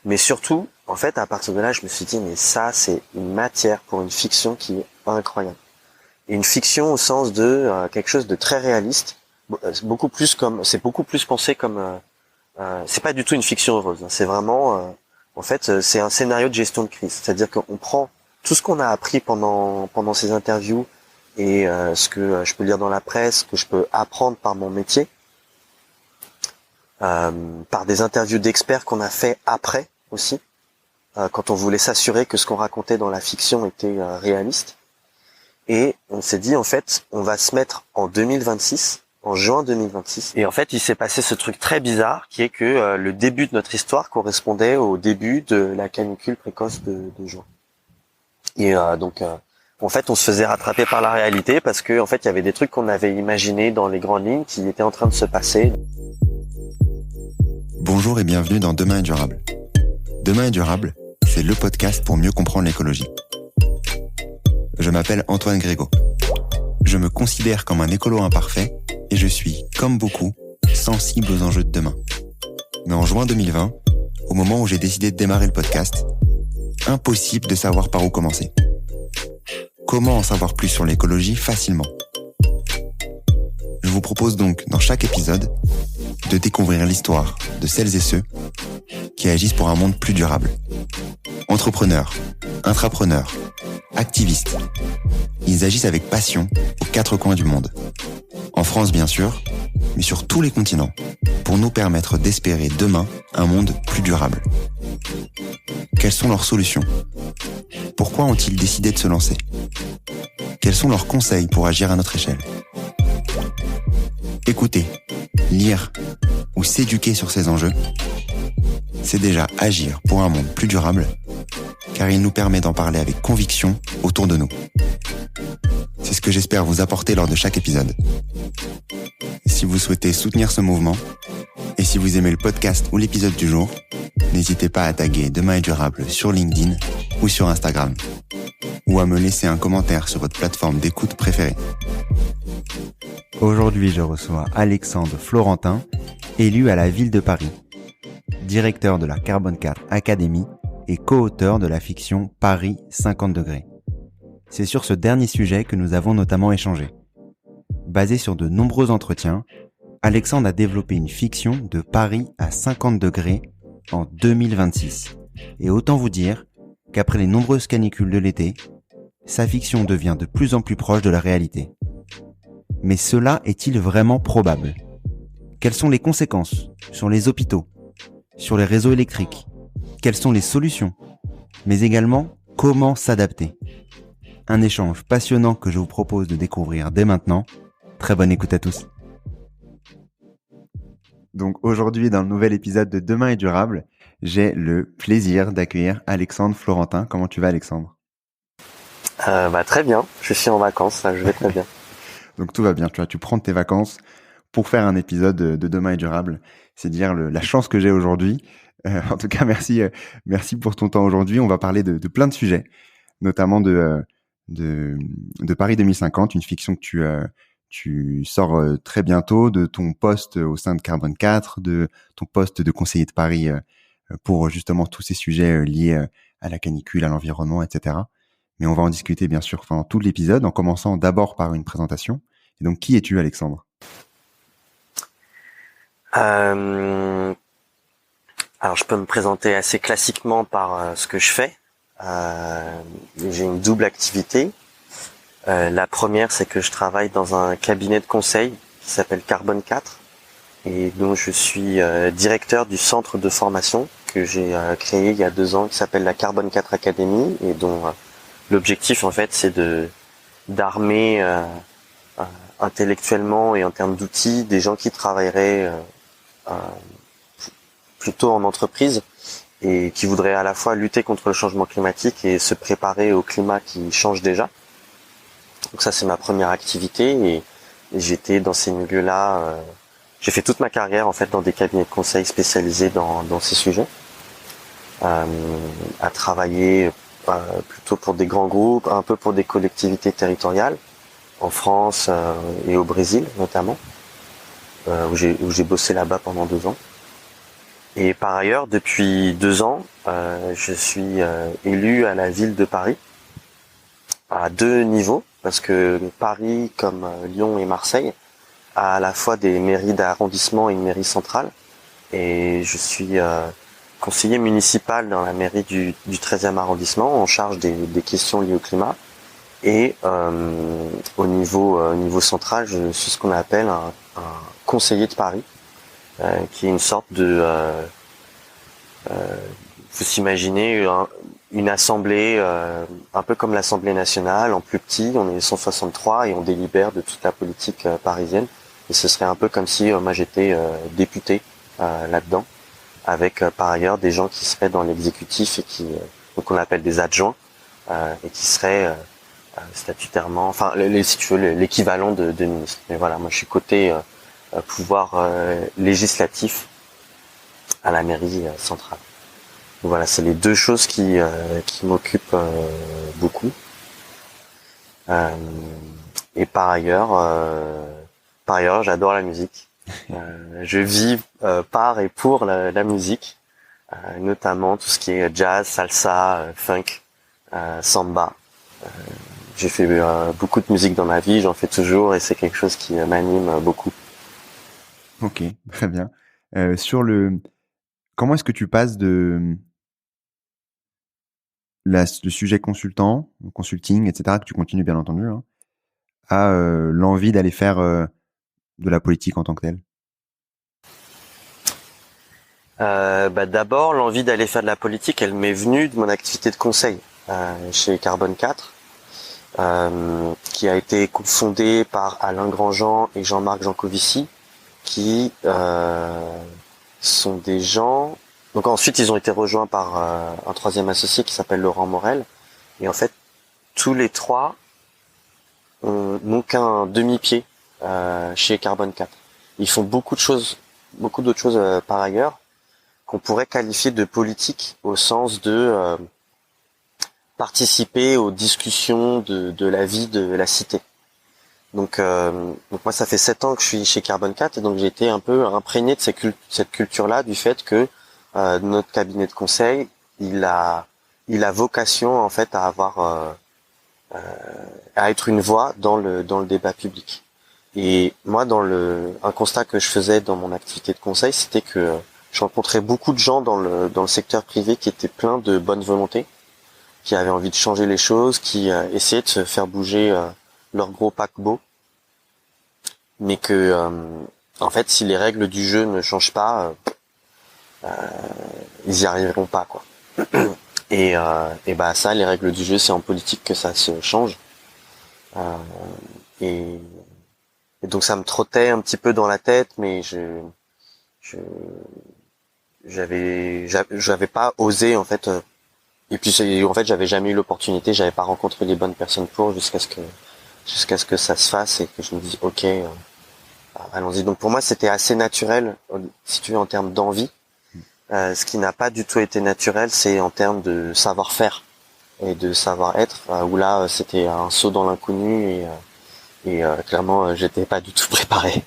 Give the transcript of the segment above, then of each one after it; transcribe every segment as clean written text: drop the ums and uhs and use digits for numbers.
Mais surtout, en fait, à partir de là, je me suis dit, mais ça, c'est une matière pour une fiction qui est incroyable. Et une fiction au sens de quelque chose de très réaliste, c'est beaucoup plus pensé comme, c'est pas du tout une fiction heureuse. Hein. C'est vraiment, en fait, c'est un scénario de gestion de crise. C'est-à-dire qu'on prend tout ce qu'on a appris pendant ces interviews et ce que je peux lire dans la presse, que je peux apprendre par mon métier, par des interviews d'experts qu'on a fait après aussi, quand on voulait s'assurer que ce qu'on racontait dans la fiction était réaliste. Et on s'est dit, en fait, on va se mettre en 2026, en juin 2026. Et en fait, il s'est passé ce truc très bizarre qui est que le début de notre histoire correspondait au début de la canicule précoce de juin. Et donc, en fait, on se faisait rattraper par la réalité parce que, en fait, il y avait des trucs qu'on avait imaginés dans les grandes lignes qui étaient en train de se passer. Bonjour et bienvenue dans Demain est durable. Demain est durable, c'est le podcast pour mieux comprendre l'écologie. Je m'appelle Antoine Grégo. Je me considère comme un écolo imparfait et je suis, comme beaucoup, sensible aux enjeux de demain. Mais en juin 2020, au moment où j'ai décidé de démarrer le podcast, impossible de savoir par où commencer. Comment en savoir plus sur l'écologie facilement ? Je vous propose donc, dans chaque épisode, de découvrir l'histoire de celles et ceux qui agissent pour un monde plus durable. Entrepreneurs, intrapreneurs, activistes. Ils agissent avec passion aux quatre coins du monde. En France bien sûr, mais sur tous les continents, pour nous permettre d'espérer demain un monde plus durable. Quelles sont leurs solutions ? Pourquoi ont-ils décidé de se lancer ? Quels sont leurs conseils pour agir à notre échelle ? Écouter, lire ou s'éduquer sur ces enjeux, c'est déjà agir pour un monde plus durable, car il nous permet d'en parler avec conviction autour de nous. C'est ce que j'espère vous apporter lors de chaque épisode. Si vous souhaitez soutenir ce mouvement, et si vous aimez le podcast ou l'épisode du jour, n'hésitez pas à taguer Demain est durable sur LinkedIn ou sur Instagram, ou à me laisser un commentaire sur votre plateforme d'écoute préférée. Aujourd'hui, je reçois Alexandre Florentin, élu à la ville de Paris, directeur de la Carbone 4 Academy et co-auteur de la fiction Paris 50 degrés. C'est sur ce dernier sujet que nous avons notamment échangé. Basé sur de nombreux entretiens, Alexandre a développé une fiction de Paris à 50 degrés en 2026. Et autant vous dire qu'après les nombreuses canicules de l'été, sa fiction devient de plus en plus proche de la réalité. Mais cela est-il vraiment probable ? Quelles sont les conséquences sur les hôpitaux, sur les réseaux électriques ? Quelles sont les solutions ? Mais également, comment s'adapter ? Un échange passionnant que je vous propose de découvrir dès maintenant. Très bonne écoute à tous. Donc aujourd'hui, dans le nouvel épisode de Demain est durable, j'ai le plaisir d'accueillir Alexandre Florentin. Comment tu vas, Alexandre ? Très bien, je suis en vacances, là, je vais très bien. Donc tout va bien, tu prends tes vacances pour faire un épisode de Demain est durable. C'est dire la chance que j'ai aujourd'hui. En tout cas, merci pour ton temps aujourd'hui. On va parler de plein de sujets, notamment de Paris 2050, une fiction que tu sors très bientôt, de ton poste au sein de Carbone 4, de ton poste de conseiller de Paris pour justement tous ces sujets liés à la canicule, à l'environnement, etc. Mais on va en discuter bien sûr pendant tout l'épisode, en commençant d'abord par une présentation. Et donc, qui es-tu, Alexandre ? Alors, je peux me présenter assez classiquement par ce que je fais. J'ai une double activité. La première, c'est que je travaille dans un cabinet de conseil qui s'appelle Carbone 4 et dont je suis directeur du centre de formation que j'ai créé il y a 2 ans, qui s'appelle la Carbone 4 Academy, et dont l'objectif, en fait, c'est d'armer intellectuellement et en termes d'outils des gens qui travailleraient plutôt en entreprise et qui voudraient à la fois lutter contre le changement climatique et se préparer au climat qui change déjà. Donc ça, c'est ma première activité, et j'étais dans ces milieux-là. J'ai fait toute ma carrière, en fait, dans des cabinets de conseil spécialisés dans ces sujets, à travailler plutôt pour des grands groupes, un peu pour des collectivités territoriales, en France et au Brésil notamment, où j'ai bossé là-bas pendant 2 ans. Et par ailleurs, depuis 2 ans, je suis élu à la ville de Paris à 2 niveaux, parce que Paris, comme Lyon et Marseille, a à la fois des mairies d'arrondissement et une mairie centrale. Et je suis conseiller municipal dans la mairie du 13e arrondissement, en charge des questions liées au climat. Et au niveau central, je suis ce qu'on appelle un conseiller de Paris, qui est une sorte de... faut s'imaginer une assemblée, un peu comme l'Assemblée nationale, en plus petit. On est 163 et on délibère de toute la politique parisienne. Et ce serait un peu comme si moi j'étais député là-dedans, avec par ailleurs des gens qui seraient dans l'exécutif et qui donc on appelle des adjoints et qui seraient statutairement, enfin si tu veux l'équivalent de ministre. Mais voilà, moi je suis côté pouvoir législatif à la mairie centrale. Donc voilà, c'est les deux choses qui m'occupent beaucoup. Et par ailleurs, j'adore la musique. Je vis par et pour la musique, notamment tout ce qui est jazz, salsa, funk, samba. J'ai fait beaucoup de musique dans ma vie, j'en fais toujours et c'est quelque chose qui m'anime beaucoup. Ok, très bien. Comment est-ce que tu passes de le sujet consulting, etc., que tu continues bien entendu, hein, à l'envie d'aller faire de la politique en tant que telle? D'abord, l'envie d'aller faire de la politique, elle m'est venue de mon activité de conseil chez Carbone 4, qui a été fondée par Alain Grandjean et Jean-Marc Jancovici, qui sont des gens... Donc ensuite, ils ont été rejoints par un troisième associé qui s'appelle Laurent Morel. Et en fait, tous les trois n'ont qu'un demi-pied chez Carbone 4. Ils font beaucoup d'autres choses par ailleurs, qu'on pourrait qualifier de politique au sens de participer aux discussions de la vie de la cité. Donc moi ça fait 7 ans que je suis chez Carbone 4 et donc j'ai été un peu imprégné de cette culture-là, du fait que notre cabinet de conseil, il a vocation en fait à avoir à être une voix dans le débat public. Et moi un constat que je faisais dans mon activité de conseil, c'était que je rencontrais beaucoup de gens dans le secteur privé qui étaient pleins de bonne volonté, qui avaient envie de changer les choses, qui essayaient de se faire bouger leur gros paquebot, mais que en fait si les règles du jeu ne changent pas, ils y arriveront pas, quoi. Et ça, les règles du jeu, c'est en politique que ça se change. Et donc ça me trottait un petit peu dans la tête, mais j'avais pas osé en fait. Et puis en fait j'avais jamais eu l'opportunité, j'avais pas rencontré les bonnes personnes jusqu'à ce que ça se fasse et que je me dise ok, allons-y. Donc pour moi c'était assez naturel, si tu veux, en termes d'envie. Ce qui n'a pas du tout été naturel, c'est en termes de savoir-faire et de savoir-être, où là c'était un saut dans l'inconnu et clairement j'étais pas du tout préparé.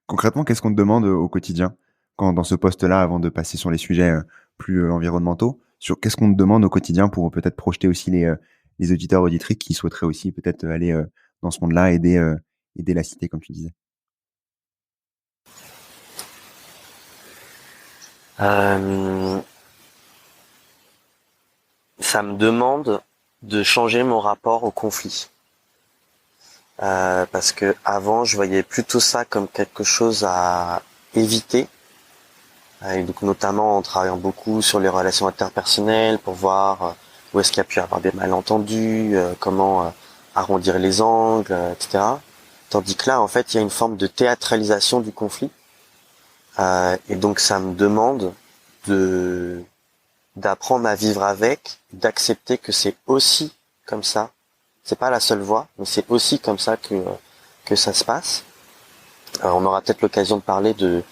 Concrètement, qu'est-ce qu'on te demande au quotidien dans ce poste-là, avant de passer sur les sujets plus environnementaux, sur qu'est-ce qu'on te demande au quotidien pour peut-être projeter aussi les auditeurs auditrices qui souhaiteraient aussi peut-être aller dans ce monde-là, aider la cité, comme tu disais? Ça me demande de changer mon rapport au conflit. Parce que avant, je voyais plutôt ça comme quelque chose à éviter. Et donc notamment en travaillant beaucoup sur les relations interpersonnelles pour voir où est-ce qu'il y a pu y avoir des malentendus, comment arrondir les angles, etc. Tandis que là, en fait, il y a une forme de théâtralisation du conflit. Et donc ça me demande d'apprendre à vivre avec, d'accepter que c'est aussi comme ça. C'est pas la seule voie, mais c'est aussi comme ça que ça se passe. On aura peut-être l'occasion de parler d'une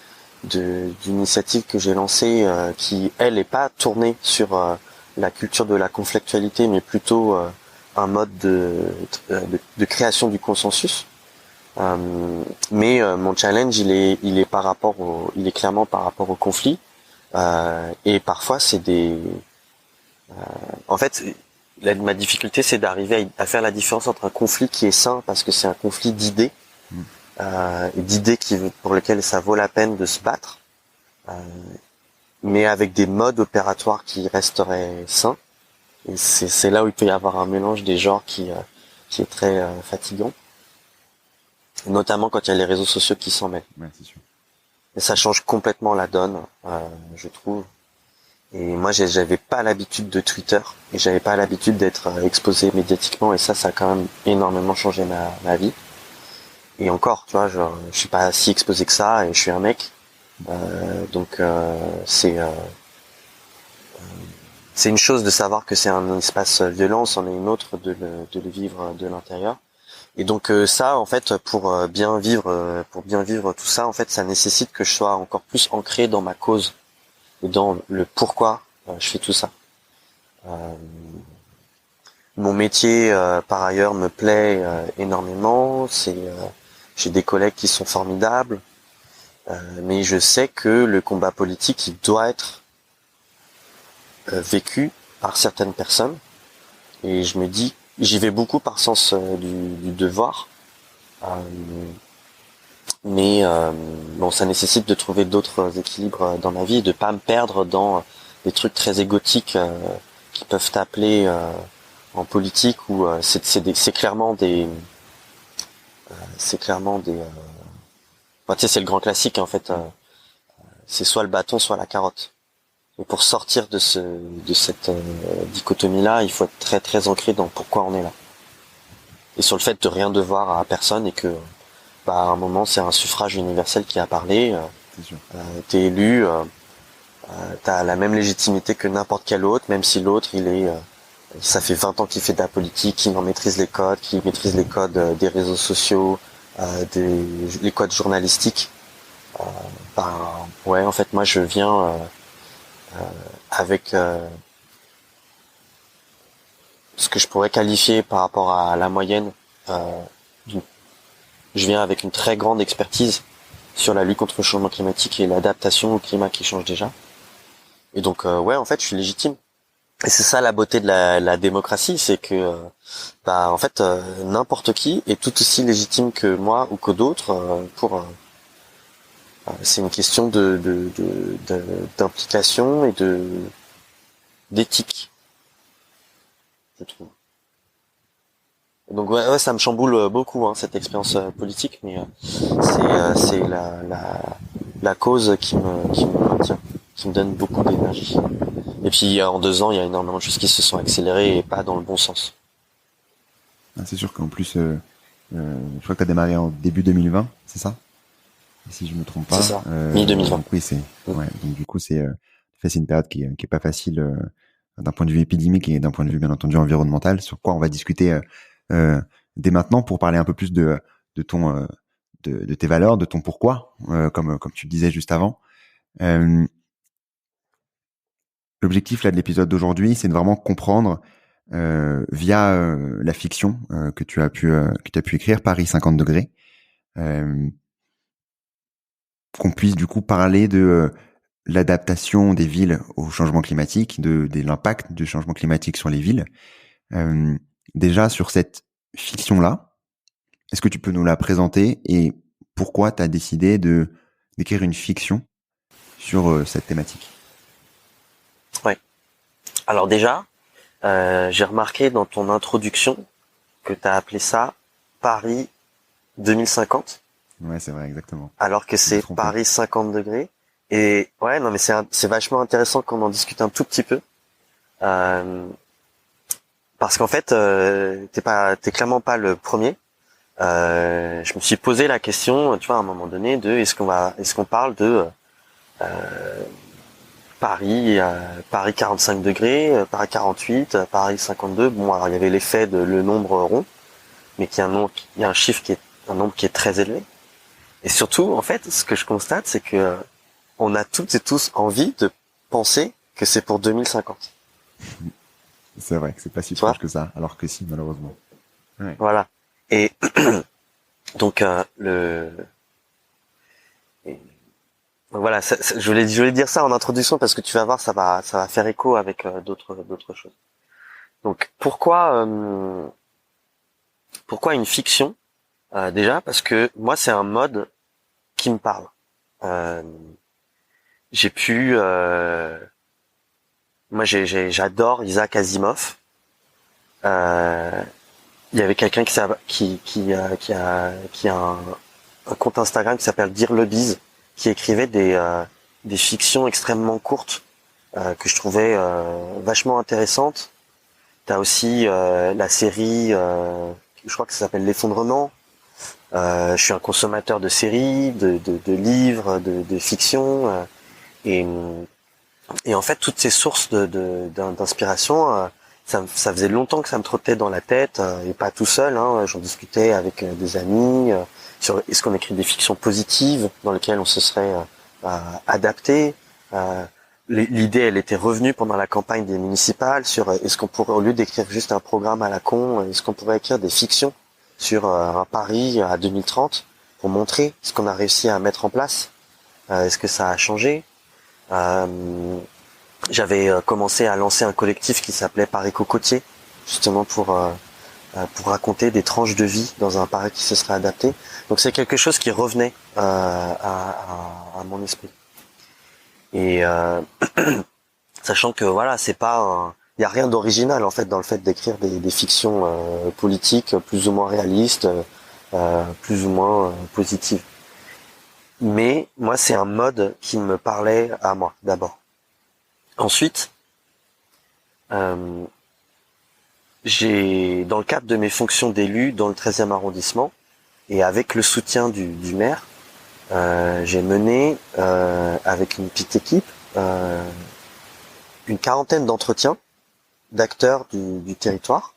initiative que j'ai lancée qui, elle, est pas tournée sur la culture de la conflictualité, mais plutôt un mode de création du consensus. Mais mon challenge, il est clairement par rapport au conflit. Et parfois, en fait, ma difficulté, c'est d'arriver à faire la différence entre un conflit qui est sain, parce que c'est un conflit d'idées, d'idées pour lesquelles ça vaut la peine de se battre, mais avec des modes opératoires qui resteraient sains. Et c'est là où il peut y avoir un mélange des genres qui est très fatigant, notamment quand il y a les réseaux sociaux qui s'en mêlent. Ouais, c'est sûr. Et ça change complètement la donne, je trouve. Et moi, j'avais pas l'habitude de Twitter, et j'avais pas l'habitude d'être exposé médiatiquement, et ça a quand même énormément changé ma vie. Et encore, tu vois, je suis pas si exposé que ça, et je suis un mec, donc c'est une chose de savoir que c'est un espace violent, c'en est une autre de le vivre de l'intérieur. Et donc ça, en fait, pour bien vivre tout ça, en fait, ça nécessite que je sois encore plus ancré dans ma cause et dans le pourquoi je fais tout ça. Mon métier, par ailleurs, me plaît énormément. J'ai des collègues qui sont formidables, mais je sais que le combat politique, il doit être vécu par certaines personnes, et je me dis, j'y vais beaucoup par sens du devoir, mais bon, ça nécessite de trouver d'autres équilibres dans ma vie et de pas me perdre dans des trucs très égotiques qui peuvent t'appeler en politique, où c'est clairement des enfin, tu sais, c'est le grand classique en fait, c'est soit le bâton soit la carotte. Et pour sortir de cette dichotomie-là, il faut être très très ancré dans pourquoi on est là. Et sur le fait de rien devoir à personne, et que à un moment c'est un suffrage universel qui a parlé. T'es élu, t'as la même légitimité que n'importe quel autre, même si l'autre ça fait 20 ans qu'il fait de la politique, qu'il en maîtrise les codes, qu'il maîtrise les codes des réseaux sociaux, les codes journalistiques. Ouais, en fait moi je viens avec ce que je pourrais qualifier par rapport à la moyenne. Je viens avec une très grande expertise sur la lutte contre le changement climatique et l'adaptation au climat qui change déjà. Et donc ouais, en fait je suis légitime. Et c'est ça la beauté de la démocratie, c'est que en fait n'importe qui est tout aussi légitime que moi ou que d'autres c'est une question d'implication et d'éthique, je trouve. Donc ouais, ça me chamboule beaucoup cette expérience politique, mais c'est la cause qui me maintient, qui me donne beaucoup d'énergie. Et puis en 2 ans, il y a énormément de choses qui se sont accélérées et pas dans le bon sens. C'est sûr qu'en plus, je crois que tu as démarré en début 2020, c'est ça? Si je me trompe pas. C'est ça, mi-2020. Donc oui, donc du coup, c'est une période qui est pas facile d'un point de vue épidémique et d'un point de vue bien entendu environnemental, sur quoi on va discuter dès maintenant pour parler un peu plus de tes valeurs, de ton pourquoi, comme tu le disais juste avant. L'objectif là de l'épisode d'aujourd'hui, c'est de vraiment comprendre via la fiction que tu as pu écrire, Paris 50 degrés, qu'on puisse du coup parler de l'adaptation des villes au changement climatique, de l'impact du changement climatique sur les villes. Déjà sur cette fiction-là, est-ce que tu peux nous la présenter et pourquoi tu as décidé d'écrire une fiction sur cette thématique? Ouais. Alors déjà, j'ai remarqué dans ton introduction que tu as appelé ça Paris 2050. Ouais, c'est vrai, exactement. Alors que c'est Paris 50 degrés. Et ouais, non, mais c'est vachement intéressant qu'on en discute un tout petit peu. Parce qu'en fait, t'es clairement pas le premier. Je me suis posé la question, tu vois, à un moment donné, est-ce qu'on parle de Paris 45 degrés, Paris 48, Paris 52. Bon, alors il y avait l'effet de le nombre rond, mais il y a un chiffre un nombre qui est très élevé. Et surtout, en fait, ce que je constate, c'est que on a toutes et tous envie de penser que c'est pour 2050. C'est vrai que c'est pas si proche que ça, alors que si, malheureusement. Ouais. Voilà. Et Donc voilà, je voulais dire ça en introduction parce que tu vas voir, ça va faire écho avec d'autres choses. Donc pourquoi une fiction? Déjà parce que moi c'est un mode qui me parle. Euh, j'ai pu moi j'adore Isaac Asimov. Il y avait quelqu'un qui a un compte Instagram qui s'appelle Dire le Bise, qui écrivait des fictions extrêmement courtes que je trouvais vachement intéressantes. T'as aussi la série, je crois que ça s'appelle L'Effondrement. Je suis un consommateur de séries, de livres, de fiction, et, et en fait toutes ces sources d'inspiration, ça faisait longtemps que ça me trottait dans la tête, et pas tout seul. J'en discutais avec des amis sur est-ce qu'on écrit des fictions positives dans lesquelles on se serait adapté. L'idée, elle était revenue pendant la campagne des municipales sur est-ce qu'on pourrait, au lieu d'écrire juste un programme à la con, est-ce qu'on pourrait écrire des fictions sur un Paris à 2030 pour montrer ce qu'on a réussi à mettre en place. Est-ce que ça a changé? J'avais commencé à lancer un collectif qui s'appelait Paris Cocotier, justement pour raconter des tranches de vie dans un Paris qui se serait adapté. Donc c'est quelque chose qui revenait à mon esprit. Et sachant que voilà, c'est pas il y a rien d'original en fait dans le fait d'écrire des fictions politiques plus ou moins réalistes, plus ou moins positives. Mais moi c'est un mode qui me parlait à moi d'abord. Ensuite, j'ai, dans le cadre de mes fonctions d'élu dans le 13e arrondissement, et avec le soutien du maire, j'ai mené, avec une petite équipe, une quarantaine d'entretiens d'acteurs du territoire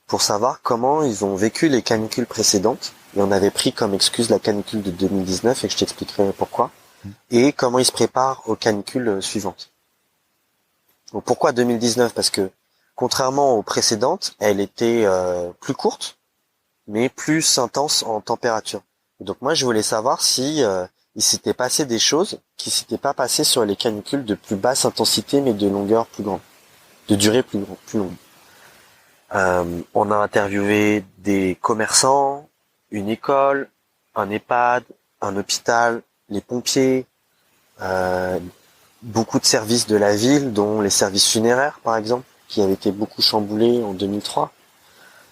pour savoir comment ils ont vécu les canicules précédentes. Et on avait pris comme excuse la canicule de 2019, et je t'expliquerai pourquoi, et comment ils se préparent aux canicules suivantes. Donc pourquoi 2019? Parce que contrairement aux précédentes, elle était plus courte, mais plus intense en température. Et donc moi je voulais savoir si il s'était passé des choses qui s'étaient pas passées sur les canicules de plus basse intensité mais de longueur plus grande, de durée plus longue. On a interviewé des commerçants, une école, un EHPAD, un hôpital, les pompiers, beaucoup de services de la ville, dont les services funéraires par exemple, qui avaient été beaucoup chamboulés en 2003.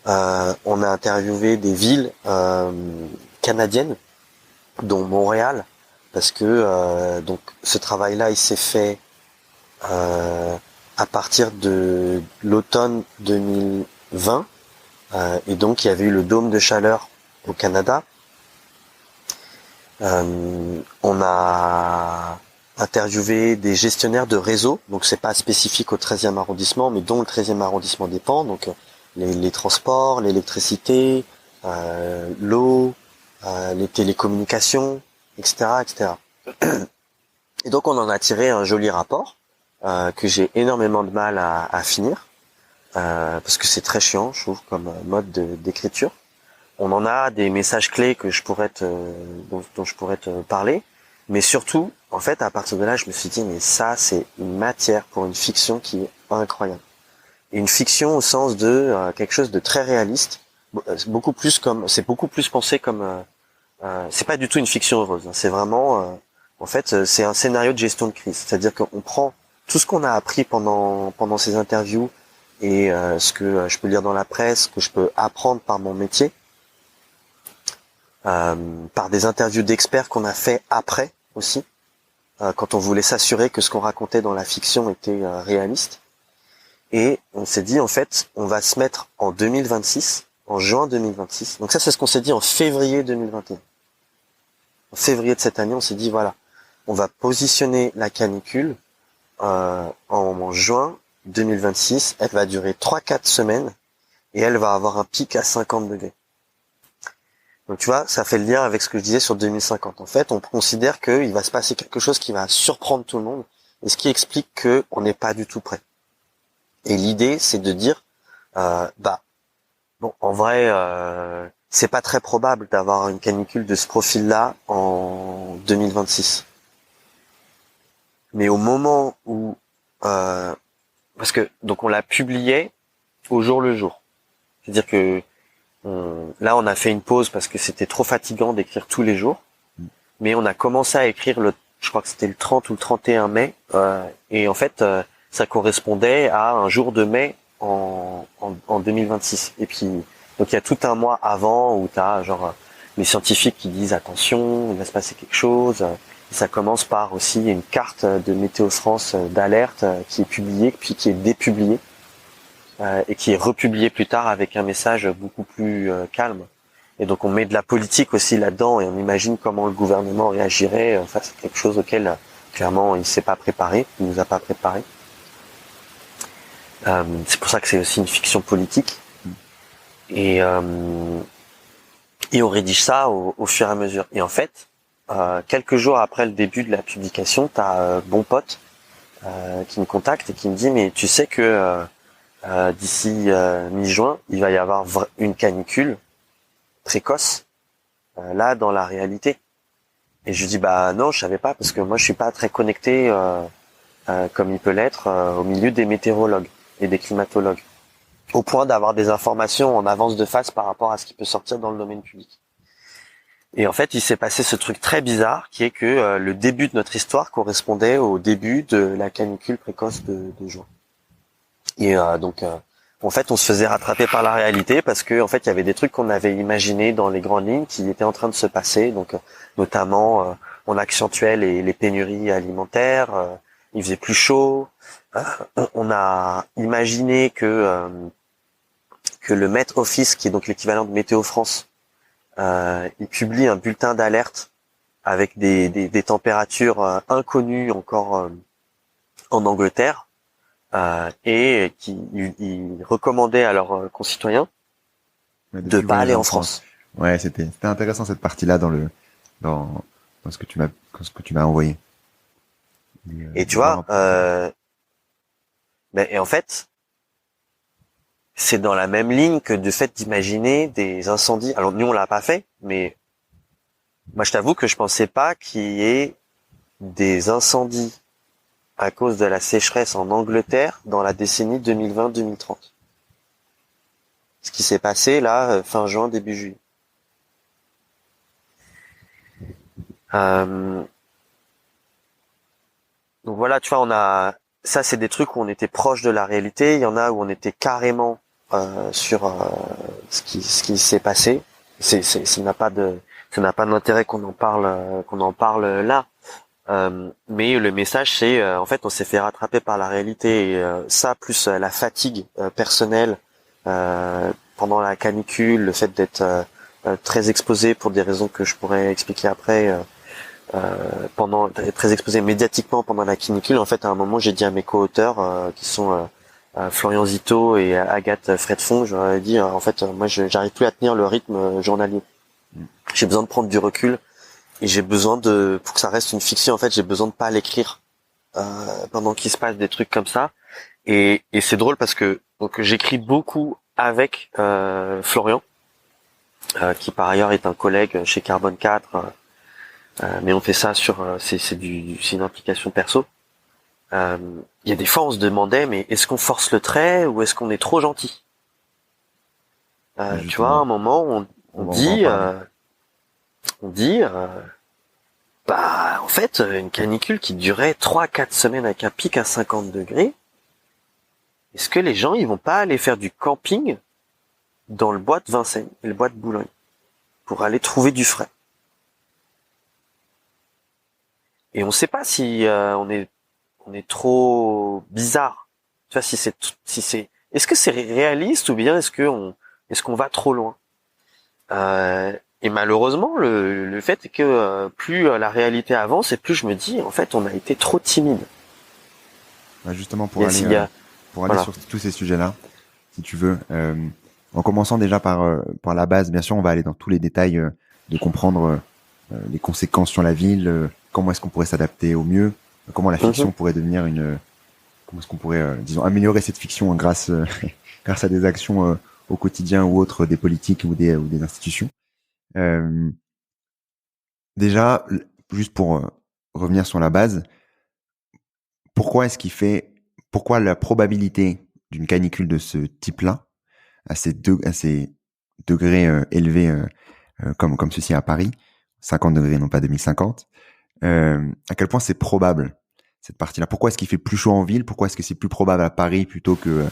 On a interviewé des villes canadiennes, dont Montréal, parce que donc ce travail-là il s'est fait à partir de l'automne 2020, et donc il y avait eu le dôme de chaleur au Canada. On a interviewé des gestionnaires de réseau, donc c'est pas spécifique au 13e arrondissement, mais dont le 13e arrondissement dépend, donc les transports, l'électricité, l'eau, les télécommunications, etc., etc. Et donc on en a tiré un joli rapport que j'ai énormément de mal à finir, parce que c'est très chiant, je trouve, comme mode d'écriture. On en a des messages clés que dont je pourrais te parler, mais surtout, en fait, à partir de là, je me suis dit, mais ça, c'est une matière pour une fiction qui est incroyable. Et une fiction au sens de quelque chose de très réaliste, c'est beaucoup plus pensé comme, c'est pas du tout une fiction heureuse, hein, c'est vraiment, en fait, c'est un scénario de gestion de crise. C'est-à-dire qu'on prend tout ce qu'on a appris pendant ces interviews et ce que je peux lire dans la presse, que je peux apprendre par mon métier, par des interviews d'experts qu'on a fait après aussi, quand on voulait s'assurer que ce qu'on racontait dans la fiction était réaliste. Et on s'est dit, en fait, on va se mettre en 2026, en juin 2026. Donc ça, c'est ce qu'on s'est dit en février 2021. En février de cette année, on s'est dit, voilà, on va positionner la canicule en juin 2026. Elle va durer 3-4 semaines et elle va avoir un pic à 50 degrés. Donc tu vois, ça fait le lien avec ce que je disais sur 2050. En fait, on considère qu'il va se passer quelque chose qui va surprendre tout le monde, et ce qui explique qu'on n'est pas du tout prêt. Et l'idée, c'est de dire, bon, en vrai, c'est pas très probable d'avoir une canicule de ce profil-là en 2026. Mais au moment où, parce que donc on l'a publié au jour le jour, c'est-à-dire que là on a fait une pause parce que c'était trop fatigant d'écrire tous les jours, mais on a commencé à écrire je crois que c'était le 30 ou le 31 mai, et en fait ça correspondait à un jour de mai en 2026. Et puis donc il y a tout un mois avant où t'as genre les scientifiques qui disent attention, il va se passer quelque chose. Ça commence par aussi une carte de Météo France d'alerte qui est publiée puis qui est dépubliée et qui est republiée plus tard avec un message beaucoup plus calme. Et donc on met de la politique aussi là-dedans et on imagine comment le gouvernement réagirait face à quelque chose auquel clairement il s'est pas préparé, il nous a pas préparé. C'est pour ça que c'est aussi une fiction politique. Et on rédige ça au fur et à mesure. Et en fait, quelques jours après le début de la publication, t'as bon pote qui me contacte et qui me dit mais tu sais que d'ici mi-juin, il va y avoir une canicule précoce là dans la réalité. Et je lui dis bah non, je savais pas parce que moi je suis pas très connecté comme il peut l'être au milieu des météorologues et des climatologues, au point d'avoir des informations en avance de phase par rapport à ce qui peut sortir dans le domaine public. Et en fait, il s'est passé ce truc très bizarre qui est que le début de notre histoire correspondait au début de la canicule précoce de juin. Et donc, en fait, on se faisait rattraper par la réalité parce que en fait, il y avait des trucs qu'on avait imaginés dans les grandes lignes qui étaient en train de se passer. Donc, notamment, on accentuait les pénuries alimentaires. Il faisait plus chaud. On a imaginé que le Met Office, qui est donc l'équivalent de Météo France, il publie un bulletin d'alerte avec des températures inconnues encore en Angleterre, et il recommandait à leurs concitoyens de pas aller en France. Ouais, c'était intéressant cette partie-là dans ce que tu m'as envoyé. Et tu vois, et en fait, c'est dans la même ligne que du fait d'imaginer des incendies. Alors nous on l'a pas fait, mais moi je t'avoue que je pensais pas qu'il y ait des incendies à cause de la sécheresse en Angleterre dans la décennie 2020-2030. Ce qui s'est passé là fin juin, début juillet. Donc voilà, tu vois, ça c'est des trucs où on était proche de la réalité. Il y en a où on était carrément sur ce qui s'est passé. Ça n'a pas d'intérêt qu'on en parle là. Mais le message c'est en fait on s'est fait rattraper par la réalité et ça plus la fatigue personnelle pendant la canicule, le fait d'être très exposé pour des raisons que je pourrais expliquer après. Très exposé médiatiquement pendant la canicule, en fait à un moment j'ai dit à mes co-auteurs qui sont Florian Zito et Agathe Fredfond, je leur ai dit en fait moi j'arrive plus à tenir le rythme journalier. J'ai besoin de prendre du recul et j'ai besoin pour que ça reste une fiction en fait, j'ai besoin de pas l'écrire pendant qu'il se passe des trucs comme ça. Et c'est drôle parce que donc j'écris beaucoup avec Florian qui par ailleurs est un collègue chez Carbone 4. Mais on fait ça c'est une implication perso. Il y a des fois on se demandait mais est-ce qu'on force le trait ou est-ce qu'on est trop gentil? Tu vois, à un moment on dit bah en fait une canicule qui durait 3-4 semaines avec un pic à 50 degrés, est-ce que les gens ils vont pas aller faire du camping dans le bois de Vincennes et le bois de Boulogne pour aller trouver du frais? Et on sait pas si on est trop bizarre. Tu vois, est-ce que c'est réaliste ou bien est-ce qu'on va trop loin? Et malheureusement, le fait est que plus la réalité avance et plus je me dis en fait on a été trop timide. Justement pour aller sur tous ces sujets-là, si tu veux, en commençant déjà par la base, bien sûr, on va aller dans tous les détails de comprendre les conséquences sur la ville. Comment est-ce qu'on pourrait s'adapter au mieux? Comment la fiction pourrait devenir comment est-ce qu'on pourrait, disons, améliorer cette fiction grâce à des actions au quotidien ou autre des politiques ou des institutions. Déjà, juste pour revenir sur la base, pourquoi la probabilité d'une canicule de ce type-là, à ces degrés élevés comme ceci à Paris, 50 degrés, non pas 2050, à quel point c'est probable cette partie-là? Pourquoi est-ce qu'il fait plus chaud en ville? Pourquoi est-ce que c'est plus probable à Paris plutôt que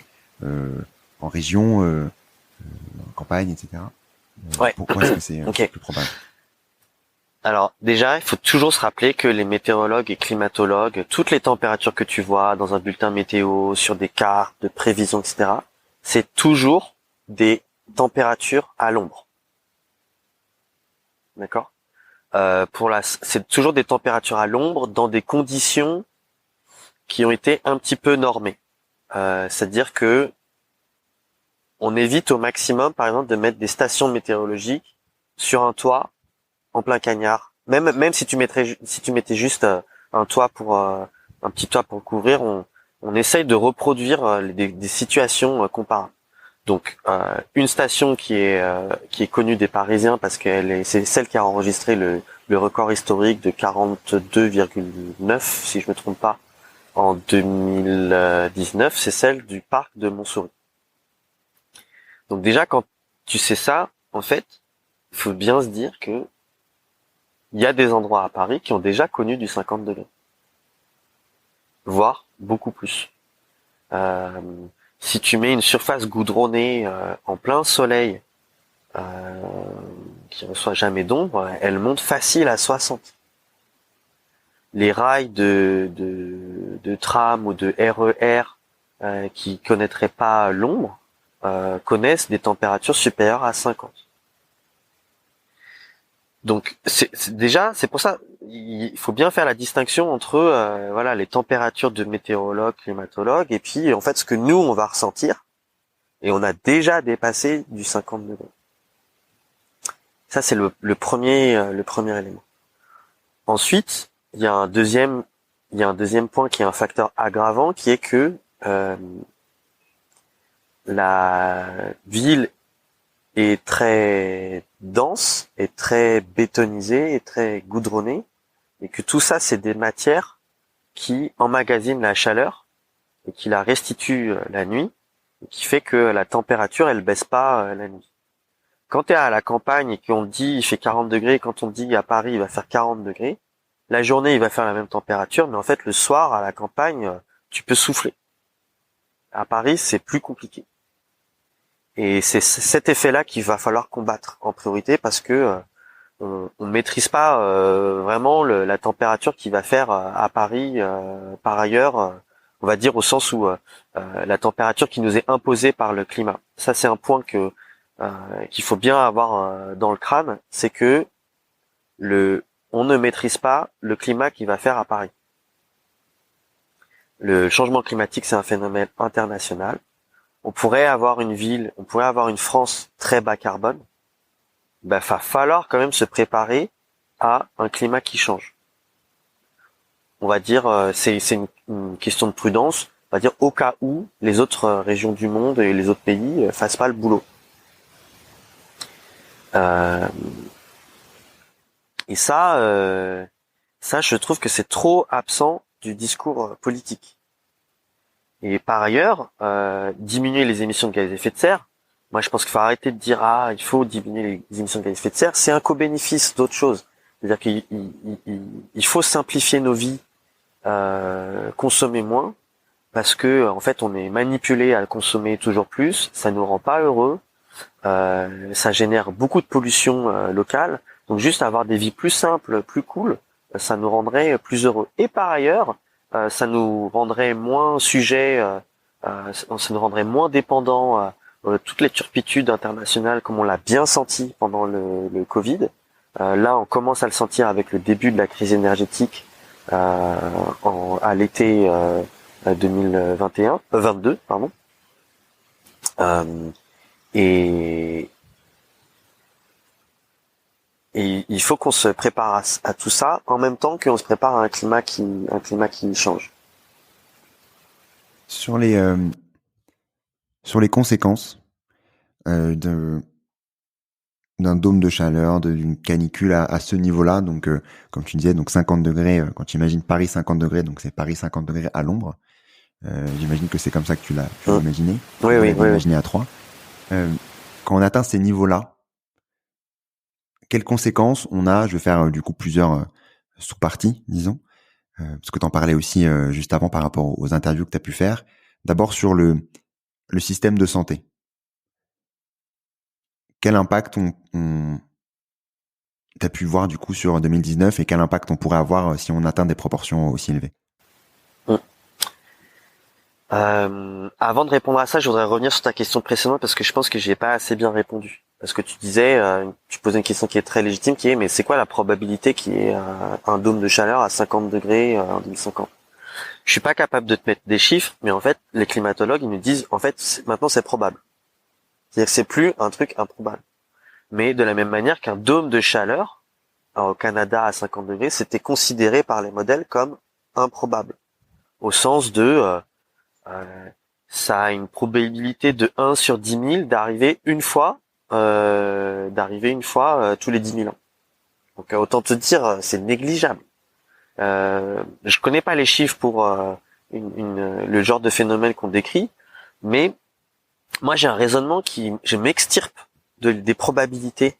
en région, en campagne, etc. Ouais. Pourquoi est-ce que c'est Ok. plus probable? Alors déjà, il faut toujours se rappeler que les météorologues et climatologues, toutes les températures que tu vois dans un bulletin météo, sur des cartes de prévision, etc., c'est toujours des températures à l'ombre. D'accord? C'est toujours des températures à l'ombre dans des conditions qui ont été un petit peu normées. C'est-à-dire que on évite au maximum, par exemple, de mettre des stations météorologiques sur un toit en plein cagnard. Même si tu mettais juste un toit un petit toit pour couvrir, on essaye de reproduire des situations comparables. Donc une station qui est connue des Parisiens parce c'est celle qui a enregistré le record historique de 42,9 si je me trompe pas en 2019, c'est celle du parc de Montsouris. Donc déjà quand tu sais ça, en fait, il faut bien se dire que il y a des endroits à Paris qui ont déjà connu du 50 degrés, voire beaucoup plus. Si tu mets une surface goudronnée en plein soleil, qui reçoit jamais d'ombre, elle monte facile à 60. Les rails de tram ou de RER qui connaîtraient pas l'ombre connaissent des températures supérieures à 50. Donc c'est pour ça il faut bien faire la distinction entre voilà les températures de météorologues, climatologues et puis en fait ce que nous on va ressentir et on a déjà dépassé du 50 degrés. Ça c'est le premier élément. Ensuite, il y a un deuxième point qui est un facteur aggravant qui est que la ville est très dense, est très bétonisée, est très goudronnée, et que tout ça, c'est des matières qui emmagasinent la chaleur et qui la restituent la nuit, et qui fait que la température, elle baisse pas la nuit. Quand tu es à la campagne et qu'on te dit il fait 40 degrés, quand on te dit à Paris il va faire 40 degrés, la journée il va faire la même température, mais en fait le soir à la campagne, tu peux souffler. À Paris, c'est plus compliqué. Et c'est cet effet-là qu'il va falloir combattre en priorité parce que on maîtrise pas vraiment la température qu'il va faire à Paris par ailleurs, on va dire au sens où la température qui nous est imposée par le climat. Ça c'est un point qu'il faut bien avoir dans le crâne, c'est que on ne maîtrise pas le climat qu'il va faire à Paris. Le changement climatique, c'est un phénomène international. On pourrait avoir une France très bas carbone. Va falloir quand même se préparer à un climat qui change. On va dire, c'est une question de prudence. On va dire au cas où les autres régions du monde et les autres pays fassent pas le boulot. Et ça, je trouve que c'est trop absent du discours politique. Et par ailleurs, diminuer les émissions de gaz à effet de serre, moi je pense qu'il faut arrêter de dire il faut diminuer les émissions de gaz à effet de serre, c'est un co-bénéfice d'autre chose. C'est-à-dire qu'il faut simplifier nos vies, consommer moins, parce que en fait on est manipulé à consommer toujours plus, ça nous rend pas heureux, ça génère beaucoup de pollution locale, donc juste avoir des vies plus simples, plus cool, ça nous rendrait plus heureux. Et par ailleurs, ça nous rendrait moins sujets, ça nous rendrait moins dépendants toutes les turpitudes internationales comme on l'a bien senti pendant le Covid. Là, on commence à le sentir avec le début de la crise énergétique à l'été 22, pardon. Et il faut qu'on se prépare à tout ça en même temps qu'on se prépare à un climat qui change. Sur les conséquences, d'un dôme de chaleur, d'une canicule à ce niveau-là. Donc, comme tu disais, donc 50 degrés, quand tu imagines Paris 50 degrés, donc c'est Paris 50 degrés à l'ombre. J'imagine que c'est comme ça que tu l'as imaginé. Oui, oui, oui. Imaginé à 3. Quand on atteint ces niveaux-là, quelles conséquences on a? Je vais faire du coup plusieurs sous-parties, disons, parce que tu en parlais aussi juste avant par rapport aux interviews que tu as pu faire. D'abord sur le système de santé. Quel impact t'as pu voir du coup sur 2019 et quel impact on pourrait avoir si on atteint des proportions aussi élevées? Avant de répondre à ça, je voudrais revenir sur ta question précédente parce que je pense que j'y ai pas assez bien répondu. Parce que tu disais, tu posais une question qui est très légitime, qui est, mais c'est quoi la probabilité qu'il y ait un dôme de chaleur à 50 degrés en 2050? Je suis pas capable de te mettre des chiffres, mais en fait, les climatologues, ils nous disent, en fait, maintenant c'est probable. C'est-à-dire que c'est plus un truc improbable. Mais de la même manière qu'un dôme de chaleur, au Canada à 50 degrés, c'était considéré par les modèles comme improbable. Au sens de, ça a une probabilité de 1 sur 10 000 d'arriver une fois tous les 10 000 ans. Donc autant te dire, c'est négligeable. Je connais pas les chiffres pour le genre de phénomène qu'on décrit, mais moi j'ai un raisonnement je m'extirpe des probabilités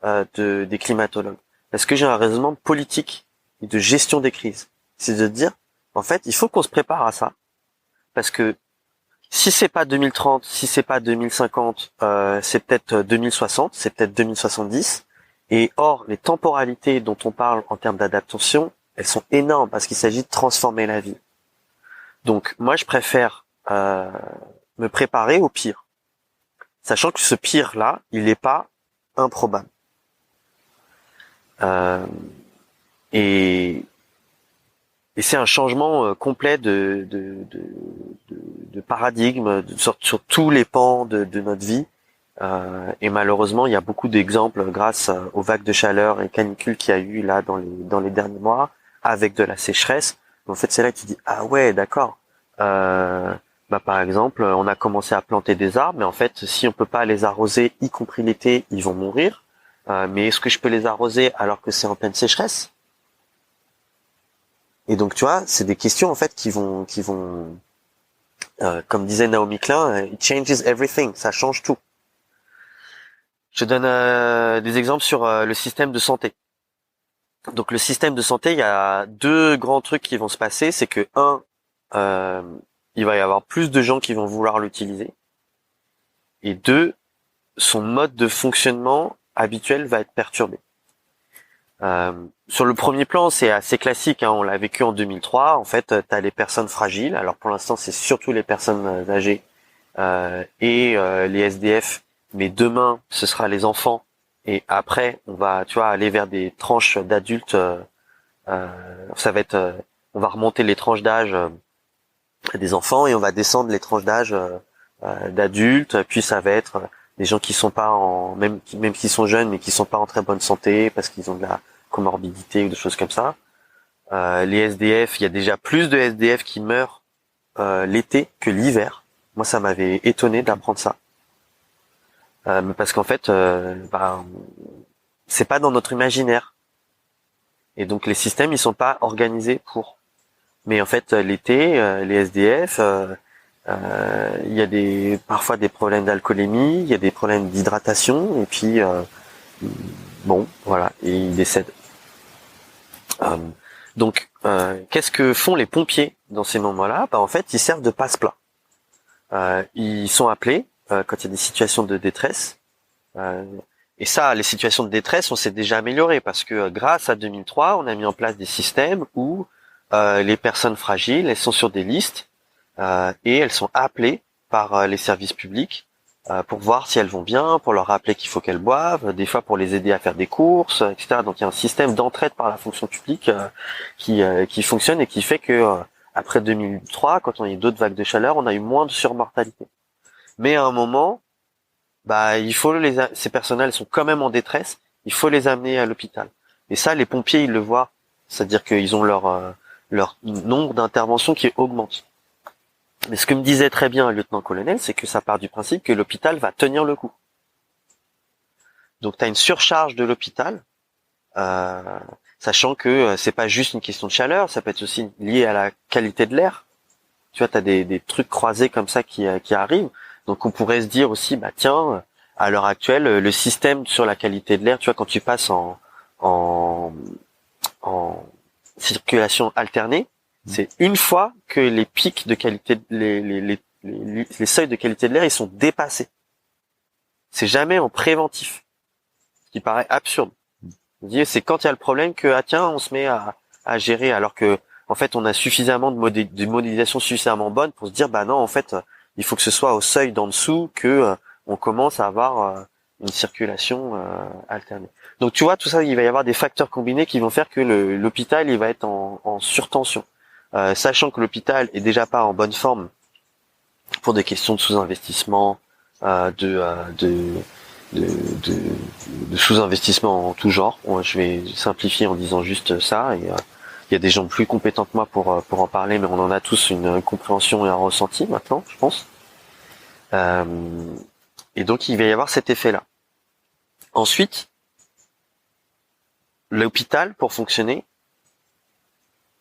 des climatologues, parce que j'ai un raisonnement politique et de gestion des crises. C'est de dire, en fait, il faut qu'on se prépare à ça, parce que si c'est pas 2030, si c'est pas 2050, c'est peut-être 2060, c'est peut-être 2070. Et or, les temporalités dont on parle en termes d'adaptation, elles sont énormes parce qu'il s'agit de transformer la vie. Donc, moi, je préfère me préparer au pire, sachant que ce pire-là, il n'est pas improbable. Et c'est un changement complet de paradigme sur tous les pans de notre vie. Et malheureusement, il y a beaucoup d'exemples grâce aux vagues de chaleur et canicules qu'il y a eu là dans les derniers mois, avec de la sécheresse. En fait, c'est là que tu dis, ah ouais, d'accord. Par exemple, on a commencé à planter des arbres, mais en fait, si on peut pas les arroser, y compris l'été, ils vont mourir. Mais est-ce que je peux les arroser alors que c'est en pleine sécheresse? Et donc, tu vois, c'est des questions en fait qui vont, comme disait Naomi Klein, it changes everything, ça change tout. Je donne des exemples sur le système de santé. Donc, le système de santé, il y a deux grands trucs qui vont se passer, c'est que il va y avoir plus de gens qui vont vouloir l'utiliser, et deux, son mode de fonctionnement habituel va être perturbé. Sur le premier plan, c'est assez classique, hein, on l'a vécu en 2003. En fait, tu as les personnes fragiles. Alors pour l'instant, c'est surtout les personnes âgées et les SDF. Mais demain, ce sera les enfants. Et après, on va, aller vers des tranches d'adultes. Ça va être, on va remonter les tranches d'âge des enfants et on va descendre les tranches d'âge d'adultes. Puis ça va être des gens qui sont pas même qui sont jeunes mais qui sont pas en très bonne santé parce qu'ils ont de la comorbidité ou des choses comme ça. Les SDF, il y a déjà plus de SDF qui meurent l'été que l'hiver. Moi, ça m'avait étonné d'apprendre ça. Mais parce qu'en fait, c'est pas dans notre imaginaire. Et donc les systèmes, ils sont pas organisés pour. Mais en fait, l'été, les SDF, il y a parfois des problèmes d'alcoolémie, il y a des problèmes d'hydratation, et puis bon, voilà, et ils décèdent. Donc, qu'est-ce que font les pompiers dans ces moments-là? En fait, ils servent de passe-plat. Ils sont appelés quand il y a des situations de détresse. Et ça, les situations de détresse, on s'est déjà amélioré parce que grâce à 2003, on a mis en place des systèmes où les personnes fragiles, elles sont sur des listes et elles sont appelées par les services publics pour voir si elles vont bien, pour leur rappeler qu'il faut qu'elles boivent, des fois pour les aider à faire des courses, etc. Donc il y a un système d'entraide par la fonction publique qui fonctionne et qui fait que après 2003, quand on a eu d'autres vagues de chaleur, on a eu moins de surmortalité. Mais à un moment, il faut ces personnes-là, elles sont quand même en détresse, il faut les amener à l'hôpital. Et ça, les pompiers, ils le voient, c'est-à-dire qu'ils ont leur nombre d'interventions qui augmente. Mais ce que me disait très bien le lieutenant-colonel, c'est que ça part du principe que l'hôpital va tenir le coup. Donc tu as une surcharge de l'hôpital, sachant que c'est pas juste une question de chaleur, ça peut être aussi lié à la qualité de l'air. Tu vois, tu as des trucs croisés comme ça qui arrivent. Donc on pourrait se dire aussi, bah tiens, à l'heure actuelle, le système sur la qualité de l'air, tu vois, quand tu passes en circulation alternée, c'est une fois que les pics de qualité, les seuils de qualité de l'air, ils sont dépassés. C'est jamais en préventif, ce qui paraît absurde. C'est quand il y a le problème que tiens, on se met à gérer, alors que en fait on a suffisamment de modélisation suffisamment bonne pour se dire bah non, en fait il faut que ce soit au seuil d'en dessous que on commence à avoir une circulation alternée. Donc tu vois, tout ça, il va y avoir des facteurs combinés qui vont faire que l'hôpital il va être en surtension. Sachant que l'hôpital est déjà pas en bonne forme pour des questions de sous-investissement, de sous-investissement en tout genre. Je vais simplifier en disant juste ça. Et il y a des gens plus compétents que moi pour en parler, mais on en a tous une compréhension et un ressenti maintenant, je pense. Et donc il va y avoir cet effet-là. Ensuite, l'hôpital, pour fonctionner,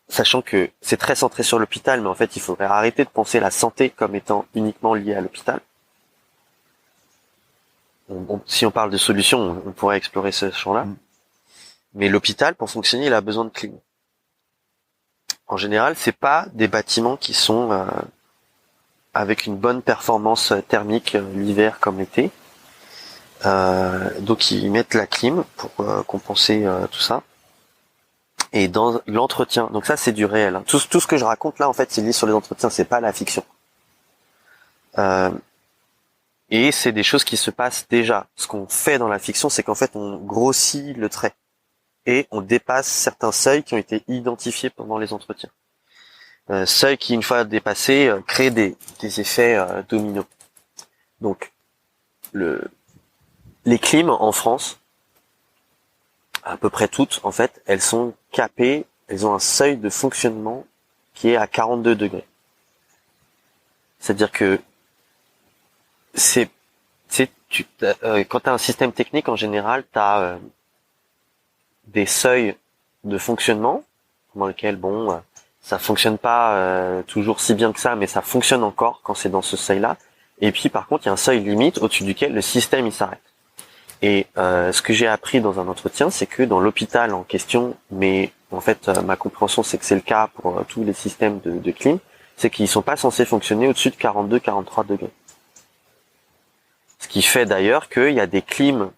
sachant que c'est très centré sur l'hôpital, mais en fait il faudrait arrêter de penser la santé comme étant uniquement liée à l'hôpital. Si on parle de solutions, on pourrait explorer ce champ-là. Mais l'hôpital, pour fonctionner, il a besoin de clim. En général, c'est pas des bâtiments qui sont avec une bonne performance thermique l'hiver comme l'été. Donc ils mettent la clim pour compenser tout ça. Et dans l'entretien, donc ça c'est du réel. Hein. Tout ce que je raconte là, en fait, c'est lié sur les entretiens, c'est pas la fiction. Et c'est des choses qui se passent déjà. Ce qu'on fait dans la fiction, c'est qu'en fait on grossit le trait et on dépasse certains seuils qui ont été identifiés pendant les entretiens. Seuils qui, une fois dépassés, créent des effets dominos. Donc les clims en France, à peu près toutes, en fait, elles sont capées, elles ont un seuil de fonctionnement qui est à 42 degrés. C'est-à-dire que quand tu as un système technique, en général, tu as des seuils de fonctionnement dans lesquels, ça fonctionne pas toujours si bien que ça, mais ça fonctionne encore quand c'est dans ce seuil-là. Et puis, par contre, il y a un seuil limite au-dessus duquel le système il s'arrête. Et ce que j'ai appris dans un entretien, c'est que dans l'hôpital en question, mais en fait ma compréhension c'est que c'est le cas pour tous les systèmes de clim, c'est qu'ils sont pas censés fonctionner au-dessus de 42-43 degrés. Ce qui fait d'ailleurs qu'il y a des clims,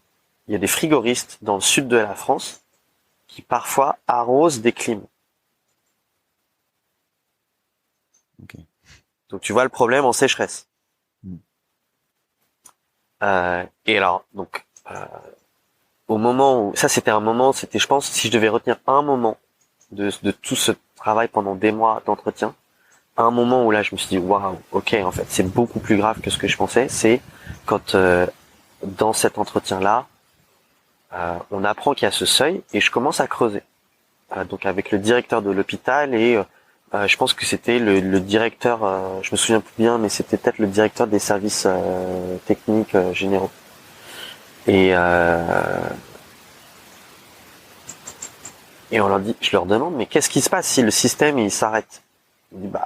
il y a des frigoristes dans le sud de la France qui parfois arrosent des clims. Okay. Donc tu vois le problème en sécheresse. Et alors donc au moment où ça c'était je pense, si je devais retenir un moment de tout ce travail pendant des mois d'entretien, un moment où là je me suis dit waouh, ok, en fait c'est beaucoup plus grave que ce que je pensais, c'est quand dans cet entretien là on apprend qu'il y a ce seuil et je commence à creuser donc avec le directeur de l'hôpital et je pense que c'était le directeur, je me souviens plus bien, mais c'était peut-être le directeur des services techniques généraux. Et je leur demande, mais qu'est-ce qui se passe si le système il s'arrête? Il dit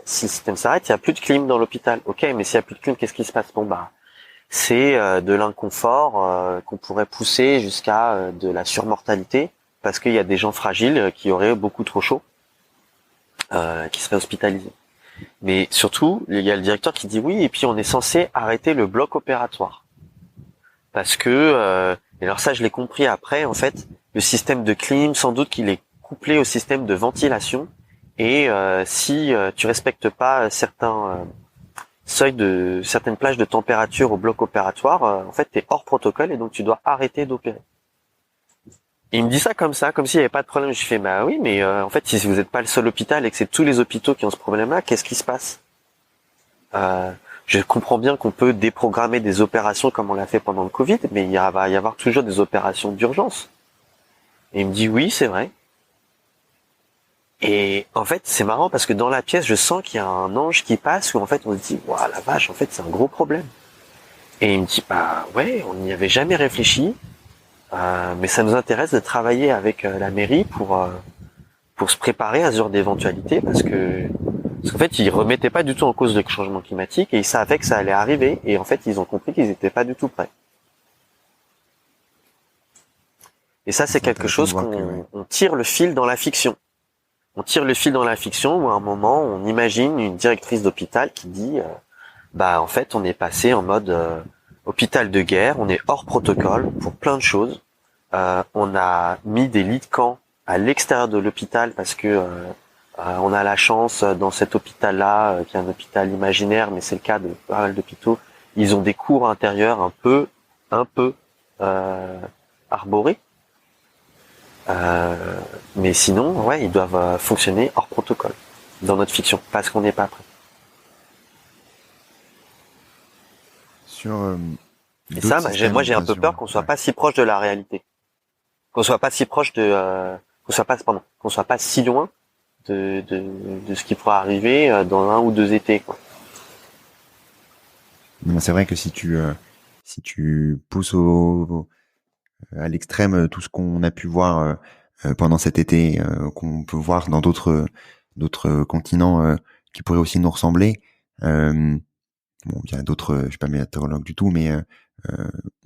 si le système s'arrête, il y a plus de clim dans l'hôpital. Ok, mais s'il y a plus de clim, qu'est-ce qui se passe? C'est de l'inconfort qu'on pourrait pousser jusqu'à de la surmortalité parce qu'il y a des gens fragiles qui auraient beaucoup trop chaud, qui seraient hospitalisés. Mais surtout, il y a le directeur qui dit oui, et puis on est censé arrêter le bloc opératoire. Parce que, et alors ça je l'ai compris après, en fait, le système de clim, sans doute qu'il est couplé au système de ventilation, et si tu respectes pas certains seuils de certaines plages de température au bloc opératoire, en fait t'es hors protocole et donc tu dois arrêter d'opérer. Et il me dit ça comme s'il n'y avait pas de problème. Je fais oui, mais en fait si vous n'êtes pas le seul hôpital et que c'est tous les hôpitaux qui ont ce problème-là, qu'est-ce qui se passe? Je comprends bien qu'on peut déprogrammer des opérations comme on l'a fait pendant le Covid, mais va y avoir toujours des opérations d'urgence. Et il me dit oui, c'est vrai. Et en fait, c'est marrant parce que dans la pièce, je sens qu'il y a un ange qui passe où en fait, on se dit, waouh, la vache, en fait, c'est un gros problème. Et il me dit, bah ouais, on n'y avait jamais réfléchi, mais ça nous intéresse de travailler avec la mairie pour se préparer à ce genre d'éventualité parce qu'en fait, ils remettaient pas du tout en cause le changement climatique et ils savaient que ça allait arriver et en fait, ils ont compris qu'ils étaient pas du tout prêts. Et ça, c'est quelque chose on tire le fil dans la fiction. On tire le fil dans la fiction où à un moment, on imagine une directrice d'hôpital qui dit, bah en fait, on est passé en mode hôpital de guerre, on est hors protocole pour plein de choses. On a mis des lits de camp à l'extérieur de l'hôpital parce que on a la chance dans cet hôpital-là, qui est un hôpital imaginaire, mais c'est le cas de pas mal d'hôpitaux, ils ont des cours intérieurs un peu arborés. Mais sinon, ouais, ils doivent fonctionner hors protocole dans notre fiction parce qu'on n'est pas prêt. Et ça, moi, j'ai un peu peur qu'on soit pas si proche de la réalité, qu'on soit pas si proche qu'on soit pas si loin de ce qui pourra arriver dans 1 ou 2 étés, quoi. C'est vrai que si tu pousses à l'extrême tout ce qu'on a pu voir pendant cet été, qu'on peut voir dans d'autres continents qui pourraient aussi nous ressembler. Bon, il y a d'autres, je suis pas météorologue du tout, mais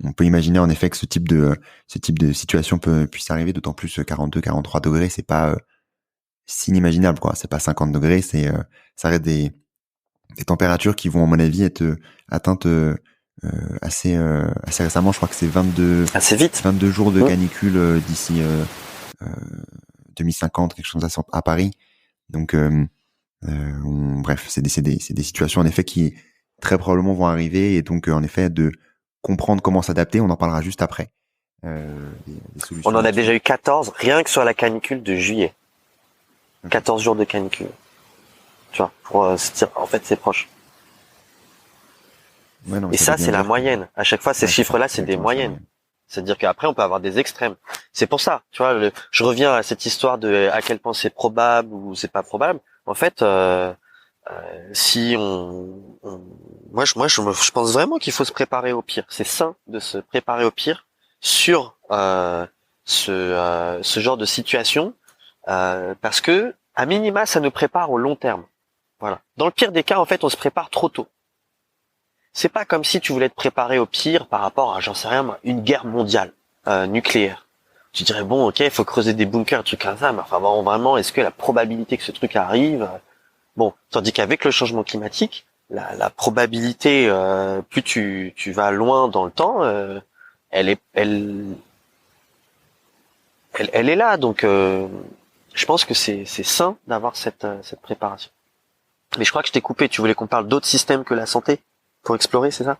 on peut imaginer en effet que ce type de situation puisse arriver, d'autant plus 42, 43 degrés, c'est pas si inimaginable, quoi. C'est pas 50 degrés, ça reste des températures qui vont, à mon avis, être atteintes assez récemment. Je crois que c'est 22 assez vite, 22 jours de canicule d'ici 2050, quelque chose comme ça à Paris. Donc bref, c'est des situations en effet qui très probablement vont arriver, et donc en effet de comprendre comment s'adapter, on en parlera juste après. Des solutions. On en a déjà eu 14 rien que sur la canicule de juillet. 14 jours de canicule. Tu vois, pour se dire en fait c'est proche. Ouais, non, et ça c'est la moyenne. À chaque fois ces chiffres-là c'est des moyennes. C'est-à-dire qu'après on peut avoir des extrêmes. C'est pour ça, tu vois, je reviens à cette histoire de à quel point c'est probable ou c'est pas probable. En fait, si moi je pense vraiment qu'il faut se préparer au pire. C'est sain de se préparer au pire sur ce genre de situation, parce que à minima ça nous prépare au long terme. Voilà. Dans le pire des cas, en fait, on se prépare trop tôt. C'est pas comme si tu voulais te préparer au pire par rapport à, j'en sais rien, une guerre mondiale nucléaire. Tu dirais bon, ok, il faut creuser des bunkers, trucs comme ça, mais enfin bon, vraiment, est-ce que la probabilité que ce truc arrive, bon, tandis qu'avec le changement climatique, la probabilité, plus tu vas loin dans le temps, elle est là. Donc, je pense que c'est sain d'avoir cette préparation. Mais je crois que je t'ai coupé. Tu voulais qu'on parle d'autres systèmes que la santé pour explorer, c'est ça?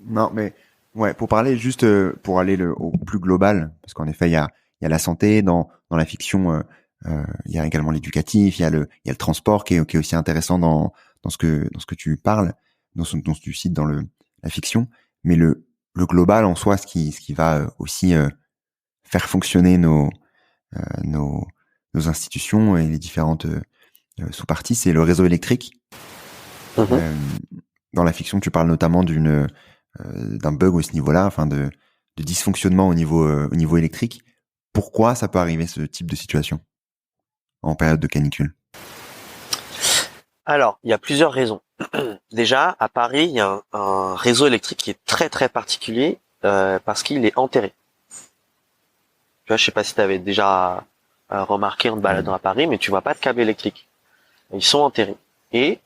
Non, mais ouais, pour parler juste, pour aller au plus global, parce qu'en effet, il y a la santé dans la fiction. Il y a également l'éducatif, il y a le transport qui est aussi intéressant dans ce que tu parles, dans ce que tu cites dans la fiction. Mais le global en soi, ce qui va aussi faire fonctionner nos institutions et les différentes sous-parties, c'est le réseau électrique. Dans la fiction, tu parles notamment d'un bug à ce niveau-là, enfin de dysfonctionnement au niveau électrique. Pourquoi ça peut arriver, ce type de situation en période de canicule? Alors, il y a plusieurs raisons. Déjà, à Paris, il y a un réseau électrique qui est très très particulier parce qu'il est enterré. Tu vois, je sais pas si tu avais déjà remarqué en te baladant à Paris, mais tu vois pas de câbles électriques. Ils sont enterrés. Et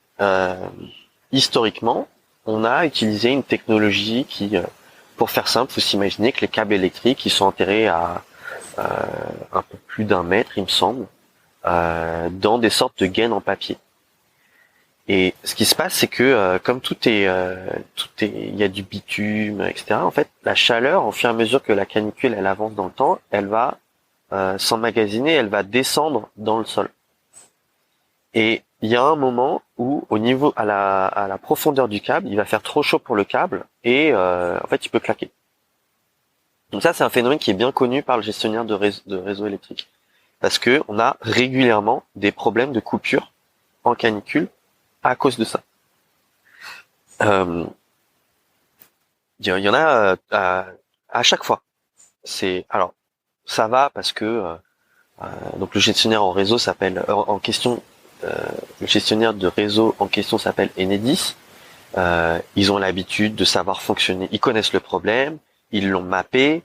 historiquement, on a utilisé une technologie qui, pour faire simple, faut s'imaginer que les câbles électriques, ils sont enterrés à un peu plus d'1 mètre, il me semble, dans des sortes de gaines en papier. Et ce qui se passe, c'est que comme il y a du bitume, etc. En fait, la chaleur, au fur et à mesure que la canicule elle avance dans le temps, elle va s'emmagasiner, elle va descendre dans le sol. Et il y a un moment où, au niveau à la profondeur du câble, il va faire trop chaud pour le câble et en fait, il peut claquer. Donc ça, c'est un phénomène qui est bien connu par le gestionnaire de réseau électrique. parce que on a régulièrement des problèmes de coupure en canicule à cause de ça. Il y en a à chaque fois. Alors ça va parce que donc le gestionnaire en réseau s'appelle le gestionnaire de réseau en question s'appelle Enedis. Ils ont l'habitude de savoir fonctionner. Ils connaissent le problème, ils l'ont mappé,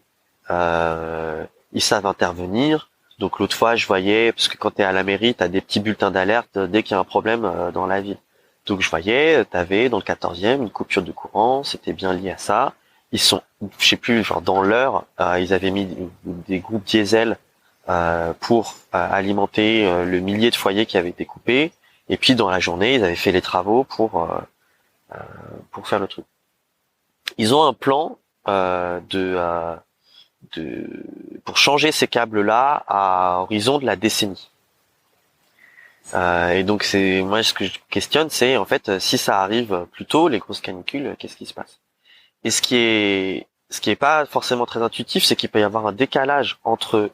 ils savent intervenir. Donc l'autre fois, je voyais, parce que quand tu es à la mairie, tu as des petits bulletins d'alerte dès qu'il y a un problème dans la ville. Donc je voyais, tu avais dans le 14e une coupure de courant, c'était bien lié à ça. Ils sont, je sais plus, genre dans l'heure, ils avaient mis des groupes diesel pour alimenter le millier de foyers qui avaient été coupés. Et puis dans la journée, ils avaient fait les travaux pour faire le truc. Ils ont un plan pour changer ces câbles-là à horizon de la décennie. Et donc moi ce que je questionne, c'est en fait si ça arrive plus tôt, les grosses canicules, qu'est-ce qui se passe? Et ce qui est pas forcément très intuitif, c'est qu'il peut y avoir un décalage entre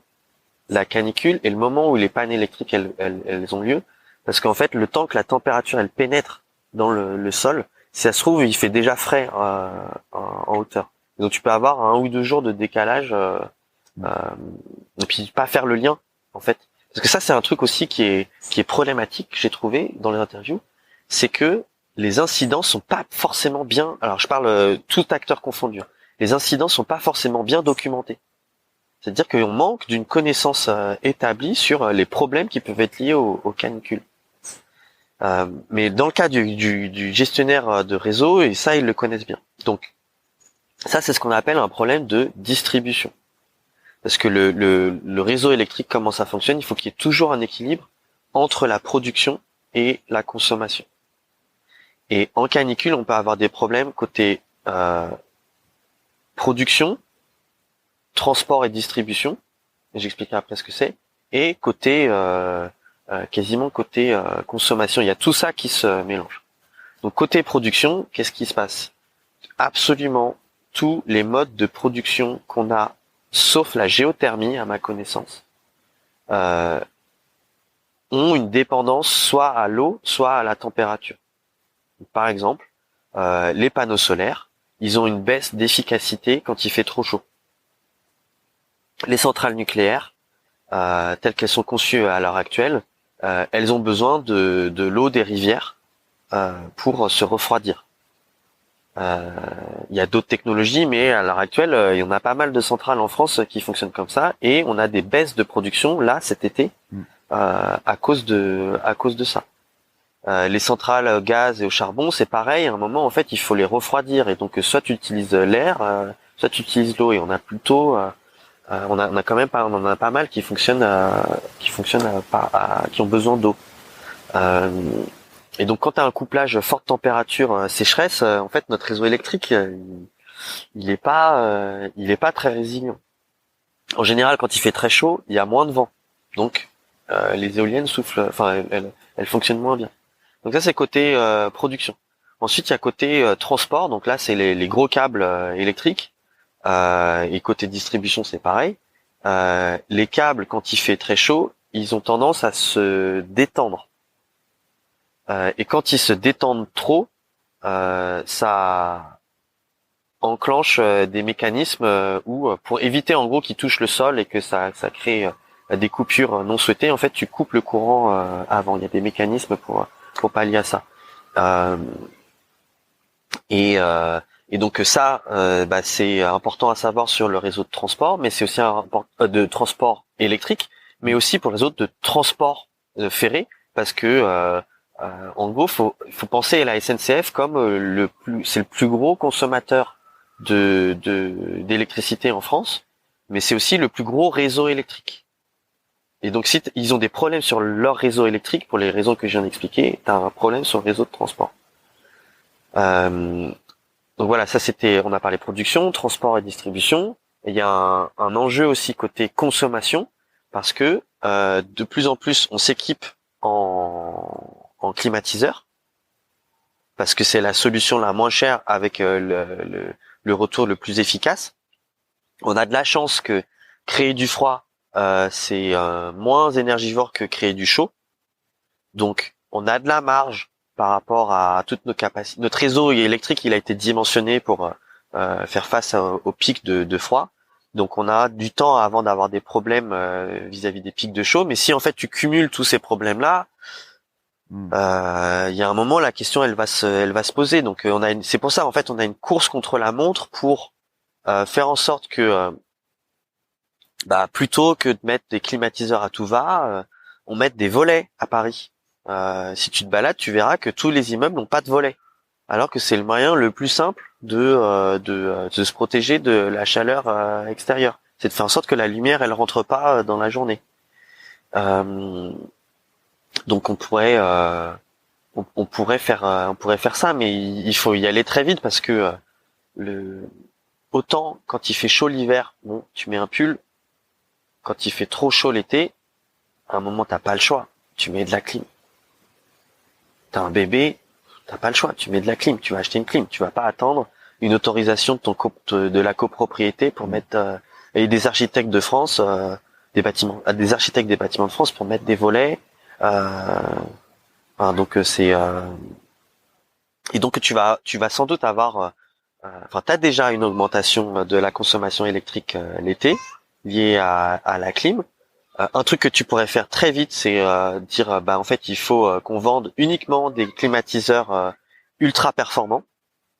la canicule et le moment où les pannes électriques elles ont lieu, parce qu'en fait le temps que la température elle pénètre dans le sol, si ça se trouve il fait déjà frais en hauteur. Donc tu peux avoir 1 ou 2 jours de décalage et puis pas faire le lien en fait. Parce que ça c'est un truc aussi qui est problématique, j'ai trouvé dans les interviews, c'est que les incidents sont pas forcément bien. Alors je parle tout acteur confondu. Les incidents sont pas forcément bien documentés. C'est-à-dire qu'on manque d'une connaissance établie sur les problèmes qui peuvent être liés aux canicules. Mais dans le cas du gestionnaire de réseau, et ça ils le connaissent bien. Donc ça c'est ce qu'on appelle un problème de distribution. Parce que le réseau électrique, comment ça fonctionne, il faut qu'il y ait toujours un équilibre entre la production et la consommation. Et en canicule, on peut avoir des problèmes côté production, transport et distribution, et j'expliquerai après ce que c'est, et côté quasiment côté consommation. Il y a tout ça qui se mélange. Donc côté production, qu'est-ce qui se passe? Absolument tous les modes de production qu'on a, sauf la géothermie, à ma connaissance, ont une dépendance soit à l'eau, soit à la température. Par exemple, les panneaux solaires, ils ont une baisse d'efficacité quand il fait trop chaud. Les centrales nucléaires, telles qu'elles sont conçues à l'heure actuelle, elles ont besoin de l'eau des rivières pour se refroidir. Il y a d'autres technologies, mais à l'heure actuelle, il y en a pas mal de centrales en France qui fonctionnent comme ça, et on a des baisses de production là cet été à cause de ça. Les centrales gaz et au charbon, c'est pareil. À un moment, en fait, il faut les refroidir, et donc soit tu utilises l'air, soit tu utilises l'eau, et on a plutôt, on en a pas mal qui fonctionnent, qui ont besoin d'eau. Et donc, quand tu as un couplage forte température sécheresse, en fait, notre réseau électrique, il est pas très résilient. En général, quand il fait très chaud, il y a moins de vent, donc les éoliennes soufflent, enfin, elles fonctionnent moins bien. Donc ça c'est côté production. Ensuite il y a côté transport, donc là c'est les gros câbles électriques, et côté distribution c'est pareil. Les câbles quand il fait très chaud, ils ont tendance à se détendre. Et quand ils se détendent trop, ça enclenche des mécanismes où pour éviter en gros qu'ils touchent le sol et que ça crée des coupures non souhaitées, en fait tu coupes le courant avant. Il y a des mécanismes pour pallier à ça. Et donc ça, c'est important à savoir sur le réseau de transport, mais c'est aussi un de transport électrique, mais aussi pour le réseau de transport ferré, parce que en gros, faut penser à la SNCF comme c'est le plus gros consommateur d'électricité en France, mais c'est aussi le plus gros réseau électrique. Et donc, si ils ont des problèmes sur leur réseau électrique, pour les raisons que je viens d'expliquer, t'as un problème sur le réseau de transport. Donc voilà, ça c'était, on a parlé production, transport et distribution. Et il y a un enjeu aussi côté consommation, parce que de plus en plus on s'équipe en climatiseur, parce que c'est la solution la moins chère avec le retour le plus efficace. On a de la chance que créer du froid, c'est moins énergivore que créer du chaud. Donc, on a de la marge par rapport à toutes nos capacités. Notre réseau électrique, il a été dimensionné pour faire face aux pics de froid. Donc, on a du temps avant d'avoir des problèmes vis-à-vis des pics de chaud. Mais si en fait tu cumules tous ces problèmes-là, il y a un moment, la question, elle va se poser. Donc, c'est pour ça en fait, on a une course contre la montre pour faire en sorte que plutôt que de mettre des climatiseurs à tout va, on mette des volets à Paris. Si tu te balades, tu verras que tous les immeubles n'ont pas de volets, alors que c'est le moyen le plus simple de se protéger de la chaleur extérieure. C'est de faire en sorte que la lumière, elle rentre pas dans la journée. Donc on pourrait faire ça, mais il faut y aller très vite parce que autant quand il fait chaud l'hiver, bon, tu mets un pull. Quand il fait trop chaud l'été, à un moment t'as pas le choix, tu mets de la clim. T'as un bébé, t'as pas le choix, tu mets de la clim, tu vas acheter une clim, tu vas pas attendre une autorisation de la copropriété pour mettre et des architectes de France, des architectes des bâtiments de France pour mettre des volets. Donc et donc tu vas sans doute avoir, t'as déjà une augmentation de la consommation électrique l'été liée à la clim. Un truc que tu pourrais faire très vite, c'est dire en fait il faut qu'on vende uniquement des climatiseurs ultra performants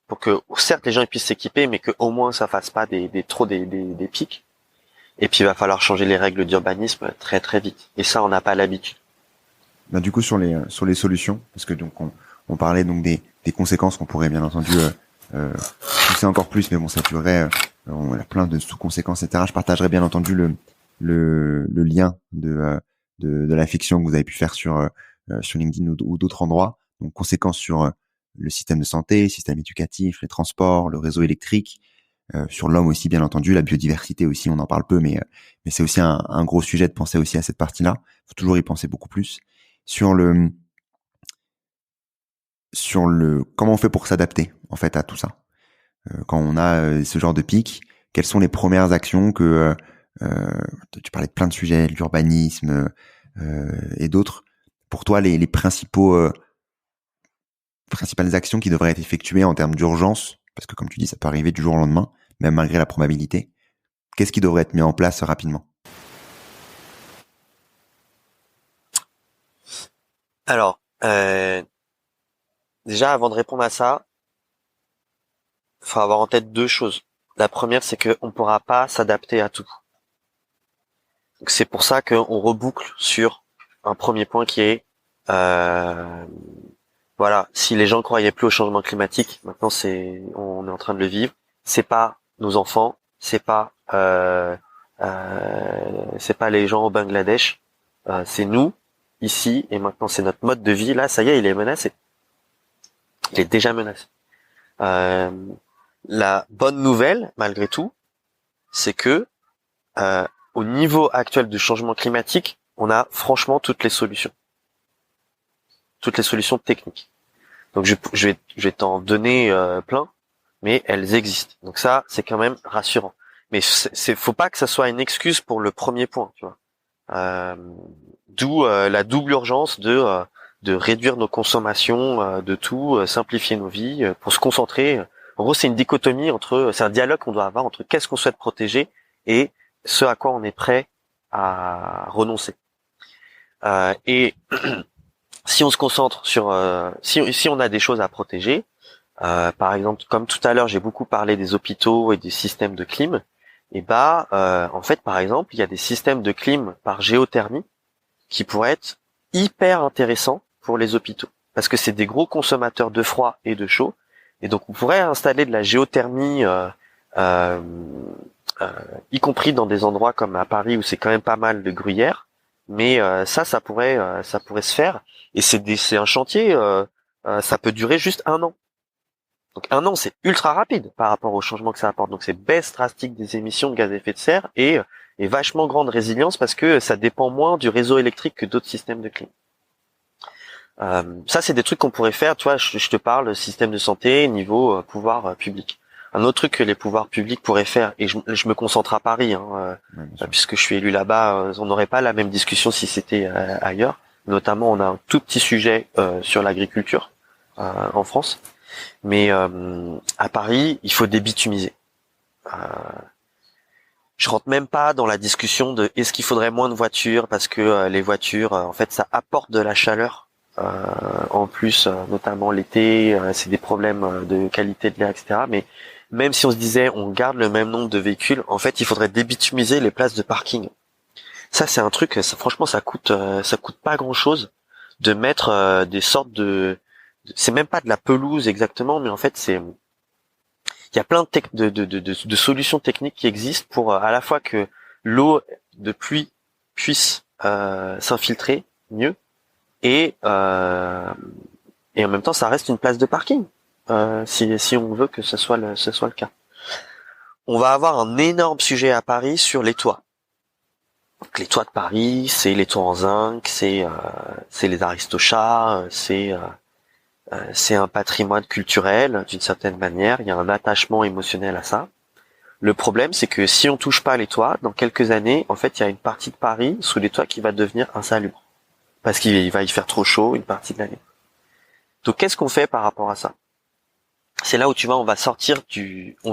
pour que certes les gens puissent s'équiper, mais que au moins ça fasse pas des pics. Et puis il va falloir changer les règles d'urbanisme très très vite. Et ça on n'a pas l'habitude. Du coup sur les solutions, parce que donc on parlait donc des conséquences qu'on pourrait bien entendu pousser encore plus, mais bon ça durerait. On a plein de sous-conséquences, etc. Je partagerai bien entendu le lien de la fiction que vous avez pu faire sur LinkedIn ou d'autres endroits. Donc conséquences sur le système de santé, le système éducatif, les transports, le réseau électrique, sur l'homme aussi bien entendu, la biodiversité aussi, on en parle peu, mais c'est aussi un gros sujet de penser aussi à cette partie-là. Faut toujours y penser beaucoup plus. Sur le comment on fait pour s'adapter en fait à tout ça. Quand on a ce genre de pic, quelles sont les premières actions que tu parlais de plein de sujets, l'urbanisme et d'autres. Pour toi, les principales actions qui devraient être effectuées en termes d'urgence, parce que comme tu dis, ça peut arriver du jour au lendemain, même malgré la probabilité. Qu'est-ce qui devrait être mis en place rapidement ? Alors, déjà avant de répondre à ça, il faut avoir en tête deux choses. La première, c'est qu'on ne pourra pas s'adapter à tout. Donc, c'est pour ça qu'on reboucle sur un premier point qui est si les gens croyaient plus au changement climatique, maintenant on est en train de le vivre. C'est pas nos enfants, c'est pas les gens au Bangladesh, c'est nous ici et maintenant c'est notre mode de vie. Là, ça y est, il est menacé. Il est déjà menacé. La bonne nouvelle, malgré tout, c'est que au niveau actuel du changement climatique, on a franchement toutes les solutions techniques. Donc je vais t'en donner plein, mais elles existent. Donc ça, c'est quand même rassurant. Mais faut pas que ça soit une excuse pour le premier point, tu vois. D'où la double urgence de réduire nos consommations, de tout, simplifier nos vies, pour se concentrer. En gros, c'est une dichotomie c'est un dialogue qu'on doit avoir entre qu'est-ce qu'on souhaite protéger et ce à quoi on est prêt à renoncer. Et si on se concentre sur si on a des choses à protéger, par exemple, comme tout à l'heure, j'ai beaucoup parlé des hôpitaux et des systèmes de clim. Et en fait, par exemple, il y a des systèmes de clim par géothermie qui pourraient être hyper intéressants pour les hôpitaux, parce que c'est des gros consommateurs de froid et de chaud. Et donc, on pourrait installer de la géothermie, y compris dans des endroits comme à Paris où c'est quand même pas mal de gruyère. Mais ça pourrait se faire. Et c'est un chantier. Ça peut durer juste 1 an. Donc 1 an, c'est ultra rapide par rapport au changement que ça apporte. Donc c'est baisse drastique des émissions de gaz à effet de serre et vachement grande résilience parce que ça dépend moins du réseau électrique que d'autres systèmes de clim. Ça, c'est des trucs qu'on pourrait faire. Tu vois, je te parle système de santé, niveau pouvoir public. Un autre truc que les pouvoirs publics pourraient faire, et je me concentre à Paris, puisque je suis élu là-bas, on n'aurait pas la même discussion si c'était ailleurs. Notamment, on a un tout petit sujet sur l'agriculture en France, mais à Paris, il faut débitumiser. Je rentre même pas dans la discussion de est-ce qu'il faudrait moins de voitures parce que les voitures, en fait, ça apporte de la chaleur. En plus, notamment l'été, c'est des problèmes de qualité de l'air, etc. Mais même si on se disait on garde le même nombre de véhicules, en fait, il faudrait débitumiser les places de parking. Ça, c'est un truc. Franchement, ça coûte pas grand-chose de mettre des sortes c'est même pas de la pelouse exactement, mais en fait, il y a plein de solutions techniques qui existent pour à la fois que l'eau de pluie puisse s'infiltrer mieux et en même temps ça reste une place de parking si on veut que ce soit le cas. On va avoir un énorme sujet à Paris sur les toits. Donc, les toits de Paris, c'est les toits en zinc, c'est les aristochats, c'est un patrimoine culturel d'une certaine manière, il y a un attachement émotionnel à ça. Le problème, c'est que si on touche pas les toits, dans quelques années, en fait, il y a une partie de Paris sous les toits qui va devenir insalubre. Parce qu'il va y faire trop chaud une partie de l'année. Donc, qu'est-ce qu'on fait par rapport à ça? C'est là où tu vois, on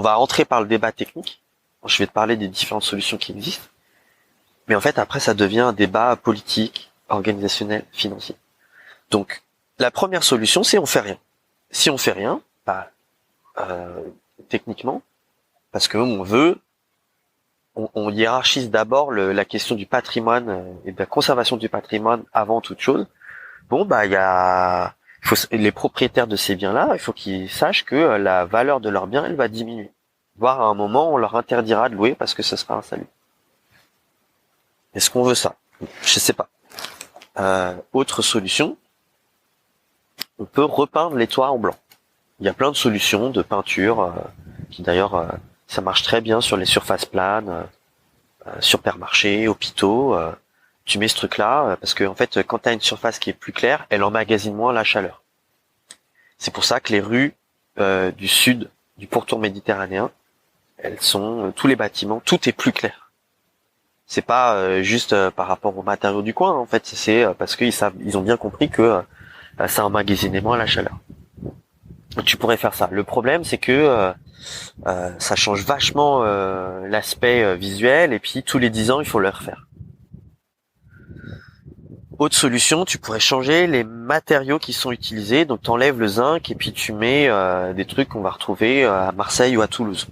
va entrer par le débat technique. Je vais te parler des différentes solutions qui existent. Mais en fait, après, ça devient un débat politique, organisationnel, financier. Donc, la première solution, c'est on fait rien. Si on fait rien, techniquement, parce que on hiérarchise d'abord la question du patrimoine et de la conservation du patrimoine avant toute chose. Les propriétaires de ces biens-là, il faut qu'ils sachent que la valeur de leurs biens, elle va diminuer. Voire à un moment, on leur interdira de louer parce que ce sera insalubre. Est-ce qu'on veut ça? Je sais pas. Autre solution, on peut repeindre les toits en blanc. Il y a plein de solutions de peinture qui d'ailleurs ça marche très bien sur les surfaces planes, supermarchés, hôpitaux. Tu mets ce truc-là parce que en fait, quand tu as une surface qui est plus claire, elle emmagasine moins la chaleur. C'est pour ça que les rues du sud du pourtour méditerranéen, elles sont tous les bâtiments, tout est plus clair. C'est pas juste par rapport aux matériaux du coin, en fait, c'est parce qu'ils ont bien compris que ça emmagasinait moins la chaleur. Donc, tu pourrais faire ça. Le problème, c'est que ça change vachement l'aspect visuel et puis tous les 10 ans, il faut le refaire. Autre solution, tu pourrais changer les matériaux qui sont utilisés. Donc, tu enlèves le zinc et puis tu mets des trucs qu'on va retrouver à Marseille ou à Toulouse.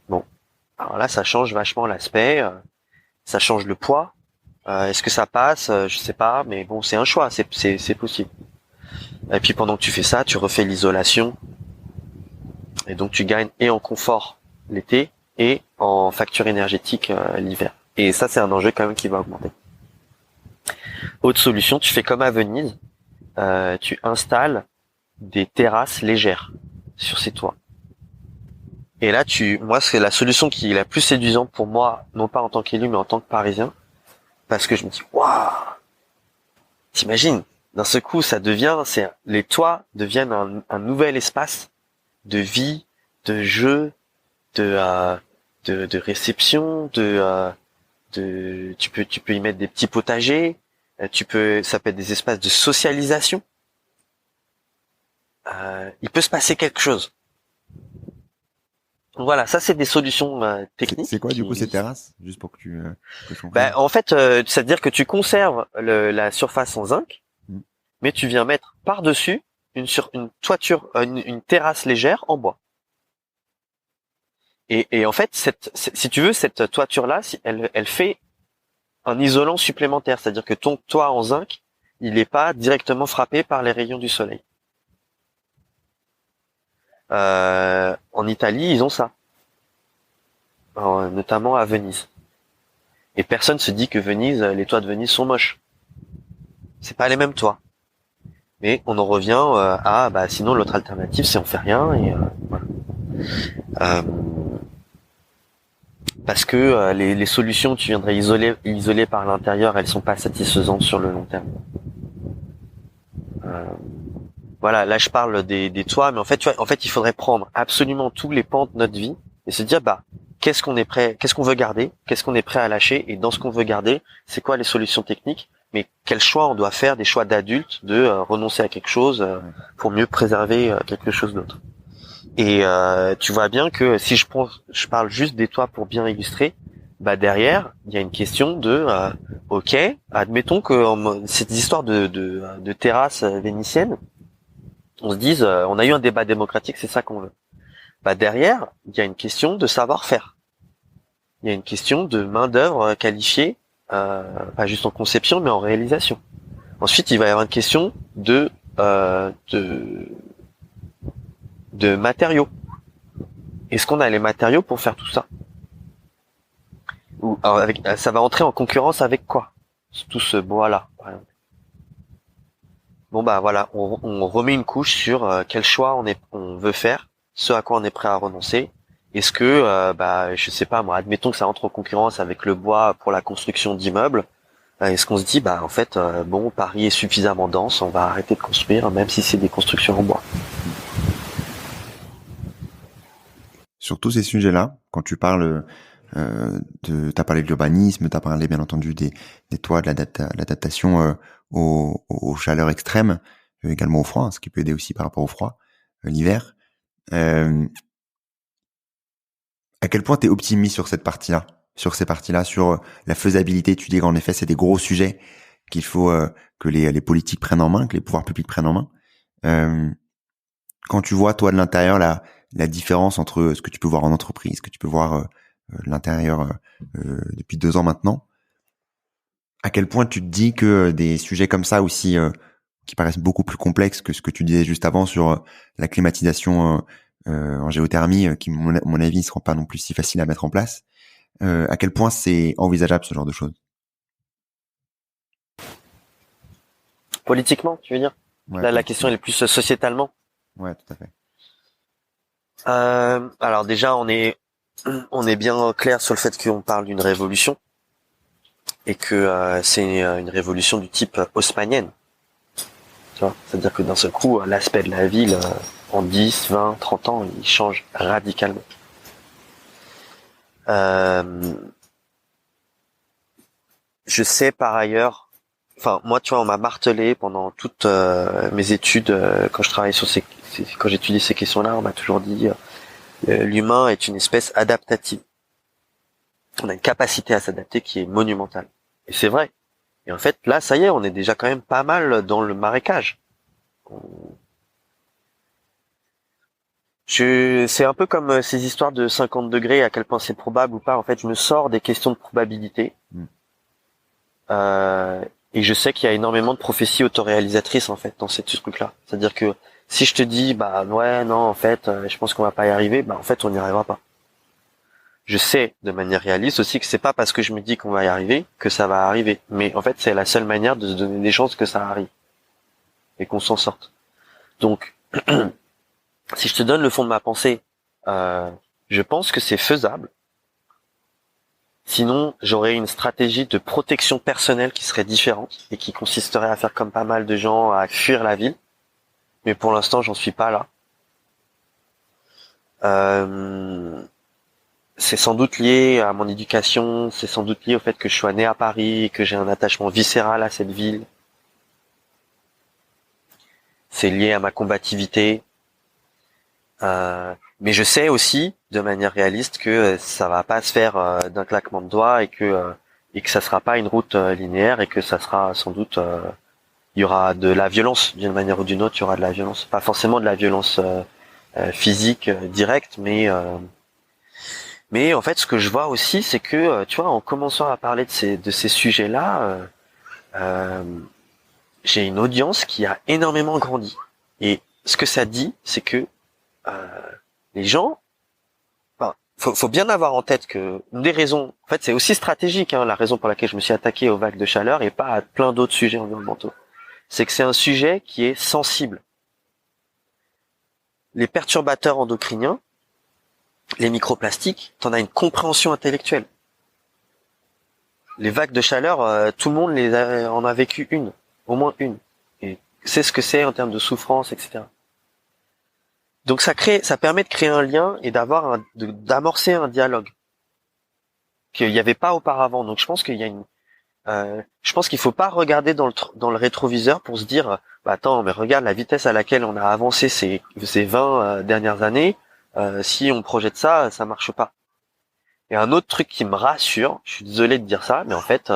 Bon, alors là, ça change vachement l'aspect. Ça change le poids. Est-ce que ça passe? Je sais pas, mais bon, c'est un choix, c'est possible. Et puis pendant que tu fais ça, tu refais l'isolation. Et donc tu gagnes et en confort l'été et en facture énergétique l'hiver. Et ça, c'est un enjeu quand même qui va augmenter. Autre solution, tu fais comme à Venise, tu installes des terrasses légères sur ces toits. Et là, moi, c'est la solution qui est la plus séduisante pour moi, non pas en tant qu'élu, mais en tant que Parisien, parce que je me dis, waouh, t'imagines, d'un seul coup, les toits deviennent un nouvel espace de vie, de jeu, de réception, tu peux y mettre des petits potagers, ça peut être des espaces de socialisation. Il peut se passer quelque chose. Voilà, ça c'est des solutions techniques. C'est quoi du coup ces terrasses, juste pour que je comprenne. En fait, c'est-à-dire que tu conserves la surface en zinc, mais tu viens mettre par-dessus une toiture, une terrasse légère en bois. Et en fait, si tu veux, cette toiture-là, elle fait un isolant supplémentaire, c'est-à-dire que ton toit en zinc, il n'est pas directement frappé par les rayons du soleil. En Italie, ils ont ça, notamment à Venise. Et personne se dit que les toits de Venise sont moches. C'est pas les mêmes toits. Mais on en revient sinon l'autre alternative, c'est on fait rien et voilà. Parce que les solutions que tu viendrais isoler par l'intérieur, elles sont pas satisfaisantes sur le long terme. voilà, là je parle des toits, mais en fait, tu vois, il faudrait prendre absolument tous les pans de notre vie et se dire, bah, qu'est-ce qu'on veut garder, qu'est-ce qu'on est prêt à lâcher, et dans ce qu'on veut garder, c'est quoi les solutions techniques, mais quels choix on doit faire, des choix d'adultes, de renoncer à quelque chose pour mieux préserver quelque chose d'autre. Et tu vois bien que si je parle juste des toits pour bien illustrer, bah derrière, il y a une question de, ok, admettons que cette histoire de terrasse vénitienne, on se dise, on a eu un débat démocratique, c'est ça qu'on veut. Bah derrière, il y a une question de savoir-faire. Il y a une question de main-d'œuvre qualifiée, pas juste en conception, mais en réalisation. Ensuite, il va y avoir une question de matériaux. Est-ce qu'on a les matériaux pour faire tout ça? Ou alors ça va entrer en concurrence avec quoi? Tout ce bois-là, par exemple. Bon bah voilà, on remet une couche sur quel choix on veut faire, ce à quoi on est prêt à renoncer. Est-ce que je sais pas moi, admettons que ça entre en concurrence avec le bois pour la construction d'immeubles, est-ce qu'on se dit bah en fait bon, Paris est suffisamment dense, on va arrêter de construire même si c'est des constructions en bois. Sur tous ces sujets-là, quand tu parles t'as parlé de l'urbanisme, t'as parlé bien entendu des toits, de l'adaptation aux chaleurs extrêmes, également au froid, hein, ce qui peut aider aussi par rapport au froid, l'hiver. À quel point t'es optimiste sur cette partie-là, sur ces parties-là, sur la faisabilité? Tu dis qu'en effet, c'est des gros sujets qu'il faut que les politiques prennent en main, que les pouvoirs publics prennent en main. Quand tu vois, toi, de l'intérieur, la différence entre ce que tu peux voir en entreprise, ce que tu peux voir de l'intérieur depuis 2 ans maintenant, à quel point tu te dis que des sujets comme ça aussi, qui paraissent beaucoup plus complexes que ce que tu disais juste avant sur la climatisation en géothermie, qui, à mon avis, ne seront pas non plus si faciles à mettre en place, à quel point c'est envisageable ce genre de choses? Politiquement, tu veux dire? Ouais, Là, la question elle est plus sociétalement. Ouais, tout à fait. Alors déjà, on est bien clair sur le fait qu'on parle d'une révolution et que c'est une révolution du type haussmannienne. Tu vois, c'est-à-dire que d'un seul coup, l'aspect de la ville en 10, 20, 30 ans, il change radicalement. Je sais par ailleurs, enfin moi tu vois, on m'a martelé pendant toutes mes études quand je travaillais quand j'étudiais ces questions-là, on m'a toujours dit l'humain est une espèce adaptative. On a une capacité à s'adapter qui est monumentale. Et c'est vrai. Et en fait, là, ça y est, on est déjà quand même pas mal dans le marécage. C'est un peu comme ces histoires de 50 degrés, à quel point c'est probable ou pas. En fait, je me sors des questions de probabilité. Et je sais qu'il y a énormément de prophéties autoréalisatrices, en fait, dans ce truc-là. C'est-à-dire que si je te dis, bah ouais, non, en fait, je pense qu'on va pas y arriver, bah en fait, on n'y arrivera pas. Je sais de manière réaliste aussi que c'est pas parce que je me dis qu'on va y arriver que ça va arriver. Mais en fait, c'est la seule manière de se donner des chances que ça arrive. Et qu'on s'en sorte. Donc, si je te donne le fond de ma pensée, je pense que c'est faisable. Sinon, j'aurais une stratégie de protection personnelle qui serait différente et qui consisterait à faire comme pas mal de gens, à fuir la ville. Mais pour l'instant, j'en suis pas là. C'est sans doute lié à mon éducation, c'est sans doute lié au fait que je sois né à Paris, que j'ai un attachement viscéral à cette ville. C'est lié à ma combativité. Mais je sais aussi, de manière réaliste, que ça va pas se faire d'un claquement de doigts et que ça sera pas une route linéaire et que ça sera sans doute, il y aura de la violence d'une manière ou d'une autre. Il y aura de la violence, pas forcément de la violence physique directe, mais en fait, ce que je vois aussi, c'est que tu vois, en commençant à parler de ces sujets-là, j'ai une audience qui a énormément grandi. Et ce que ça dit, c'est que les gens, faut bien avoir en tête que une des raisons, en fait, c'est aussi stratégique, hein, la raison pour laquelle je me suis attaqué aux vagues de chaleur et pas à plein d'autres sujets environnementaux, c'est que c'est un sujet qui est sensible. Les perturbateurs endocriniens, les microplastiques, t'en as une compréhension intellectuelle. Les vagues de chaleur, tout le monde en a vécu une, au moins une. Et sait ce que c'est en termes de souffrance, etc. Donc ça permet de créer un lien et d'amorcer un dialogue qu'il n'y avait pas auparavant. Donc je pense je pense qu'il faut pas regarder dans le rétroviseur pour se dire, bah attends, mais regarde la vitesse à laquelle on a avancé ces 20 dernières années. Si on projette ça, ça marche pas. Et un autre truc qui me rassure, je suis désolé de dire ça, mais en fait,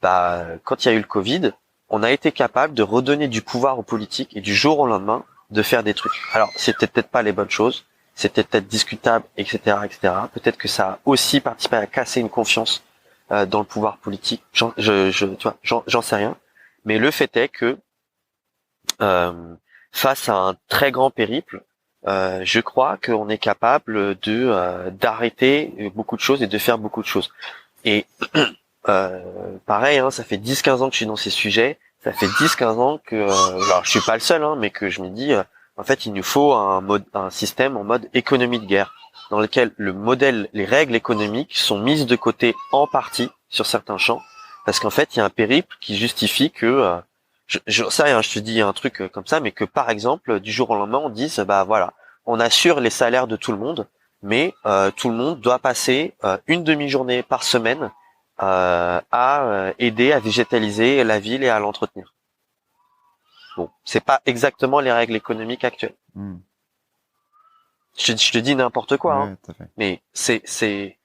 quand il y a eu le Covid, on a été capable de redonner du pouvoir aux politiques et du jour au lendemain de faire des trucs. Alors, c'était peut-être pas les bonnes choses, c'était peut-être discutable, etc., etc. Peut-être que ça a aussi participé à casser une confiance dans le pouvoir politique. Tu vois, j'en sais rien. Mais le fait est que face à un très grand périple, je crois qu'on est capable d'arrêter beaucoup de choses et de faire beaucoup de choses. Et pareil, hein, ça fait 10-15 ans que je suis dans ces sujets. Ça fait 10-15 ans que, alors je suis pas le seul, hein, mais que je me dis, en fait, il nous faut un système en mode économie de guerre, dans lequel les règles économiques sont mises de côté en partie sur certains champs, parce qu'en fait, il y a un périple qui justifie que, je te dis un truc comme ça, mais que par exemple, du jour au lendemain, on dise, bah voilà, on assure les salaires de tout le monde, mais tout le monde doit passer une demi-journée par semaine à aider à végétaliser la ville et à l'entretenir. Bon, c'est pas exactement les règles économiques actuelles. Je te dis n'importe quoi, Ouais, hein. tout à fait. Mais c'est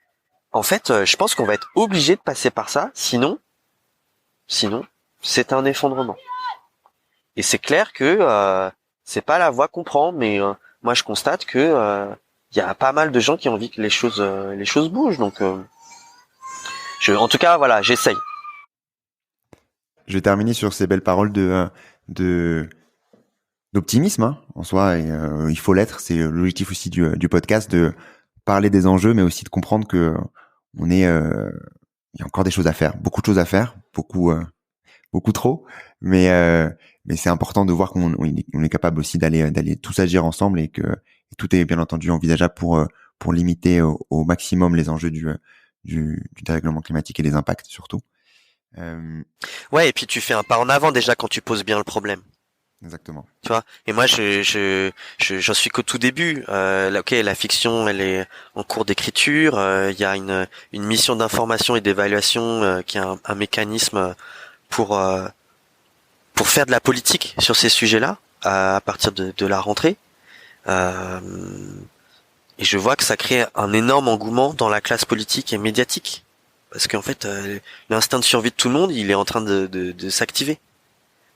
en fait, je pense qu'on va être obligé de passer par ça, sinon c'est un effondrement. Et c'est clair que c'est pas la voie qu'on prend, mais moi je constate que il y a pas mal de gens qui ont envie que les choses bougent. Donc en tout cas, voilà, j'essaye. Je vais terminer sur ces belles paroles d'optimisme, hein, en soi. Et, il faut l'être. C'est l'objectif aussi du podcast, de parler des enjeux, mais aussi de comprendre que il y a encore des choses à faire, beaucoup de choses à faire, beaucoup trop. Mais c'est important de voir qu'on est capable aussi d'aller tous agir ensemble et que tout est bien entendu envisageable pour limiter au maximum les enjeux du dérèglement climatique et les impacts surtout. Ouais, et puis tu fais un pas en avant déjà quand tu poses bien le problème. Exactement. Tu vois. Et moi, j'en suis qu'au tout début. La fiction, elle est en cours d'écriture. Il y a une mission d'information et d'évaluation qui est un mécanisme pour faire de la politique sur ces sujets-là à partir de la rentrée. Et je vois que ça crée un énorme engouement dans la classe politique et médiatique. Parce qu'en fait, l'instinct de survie de tout le monde, il est en train de s'activer.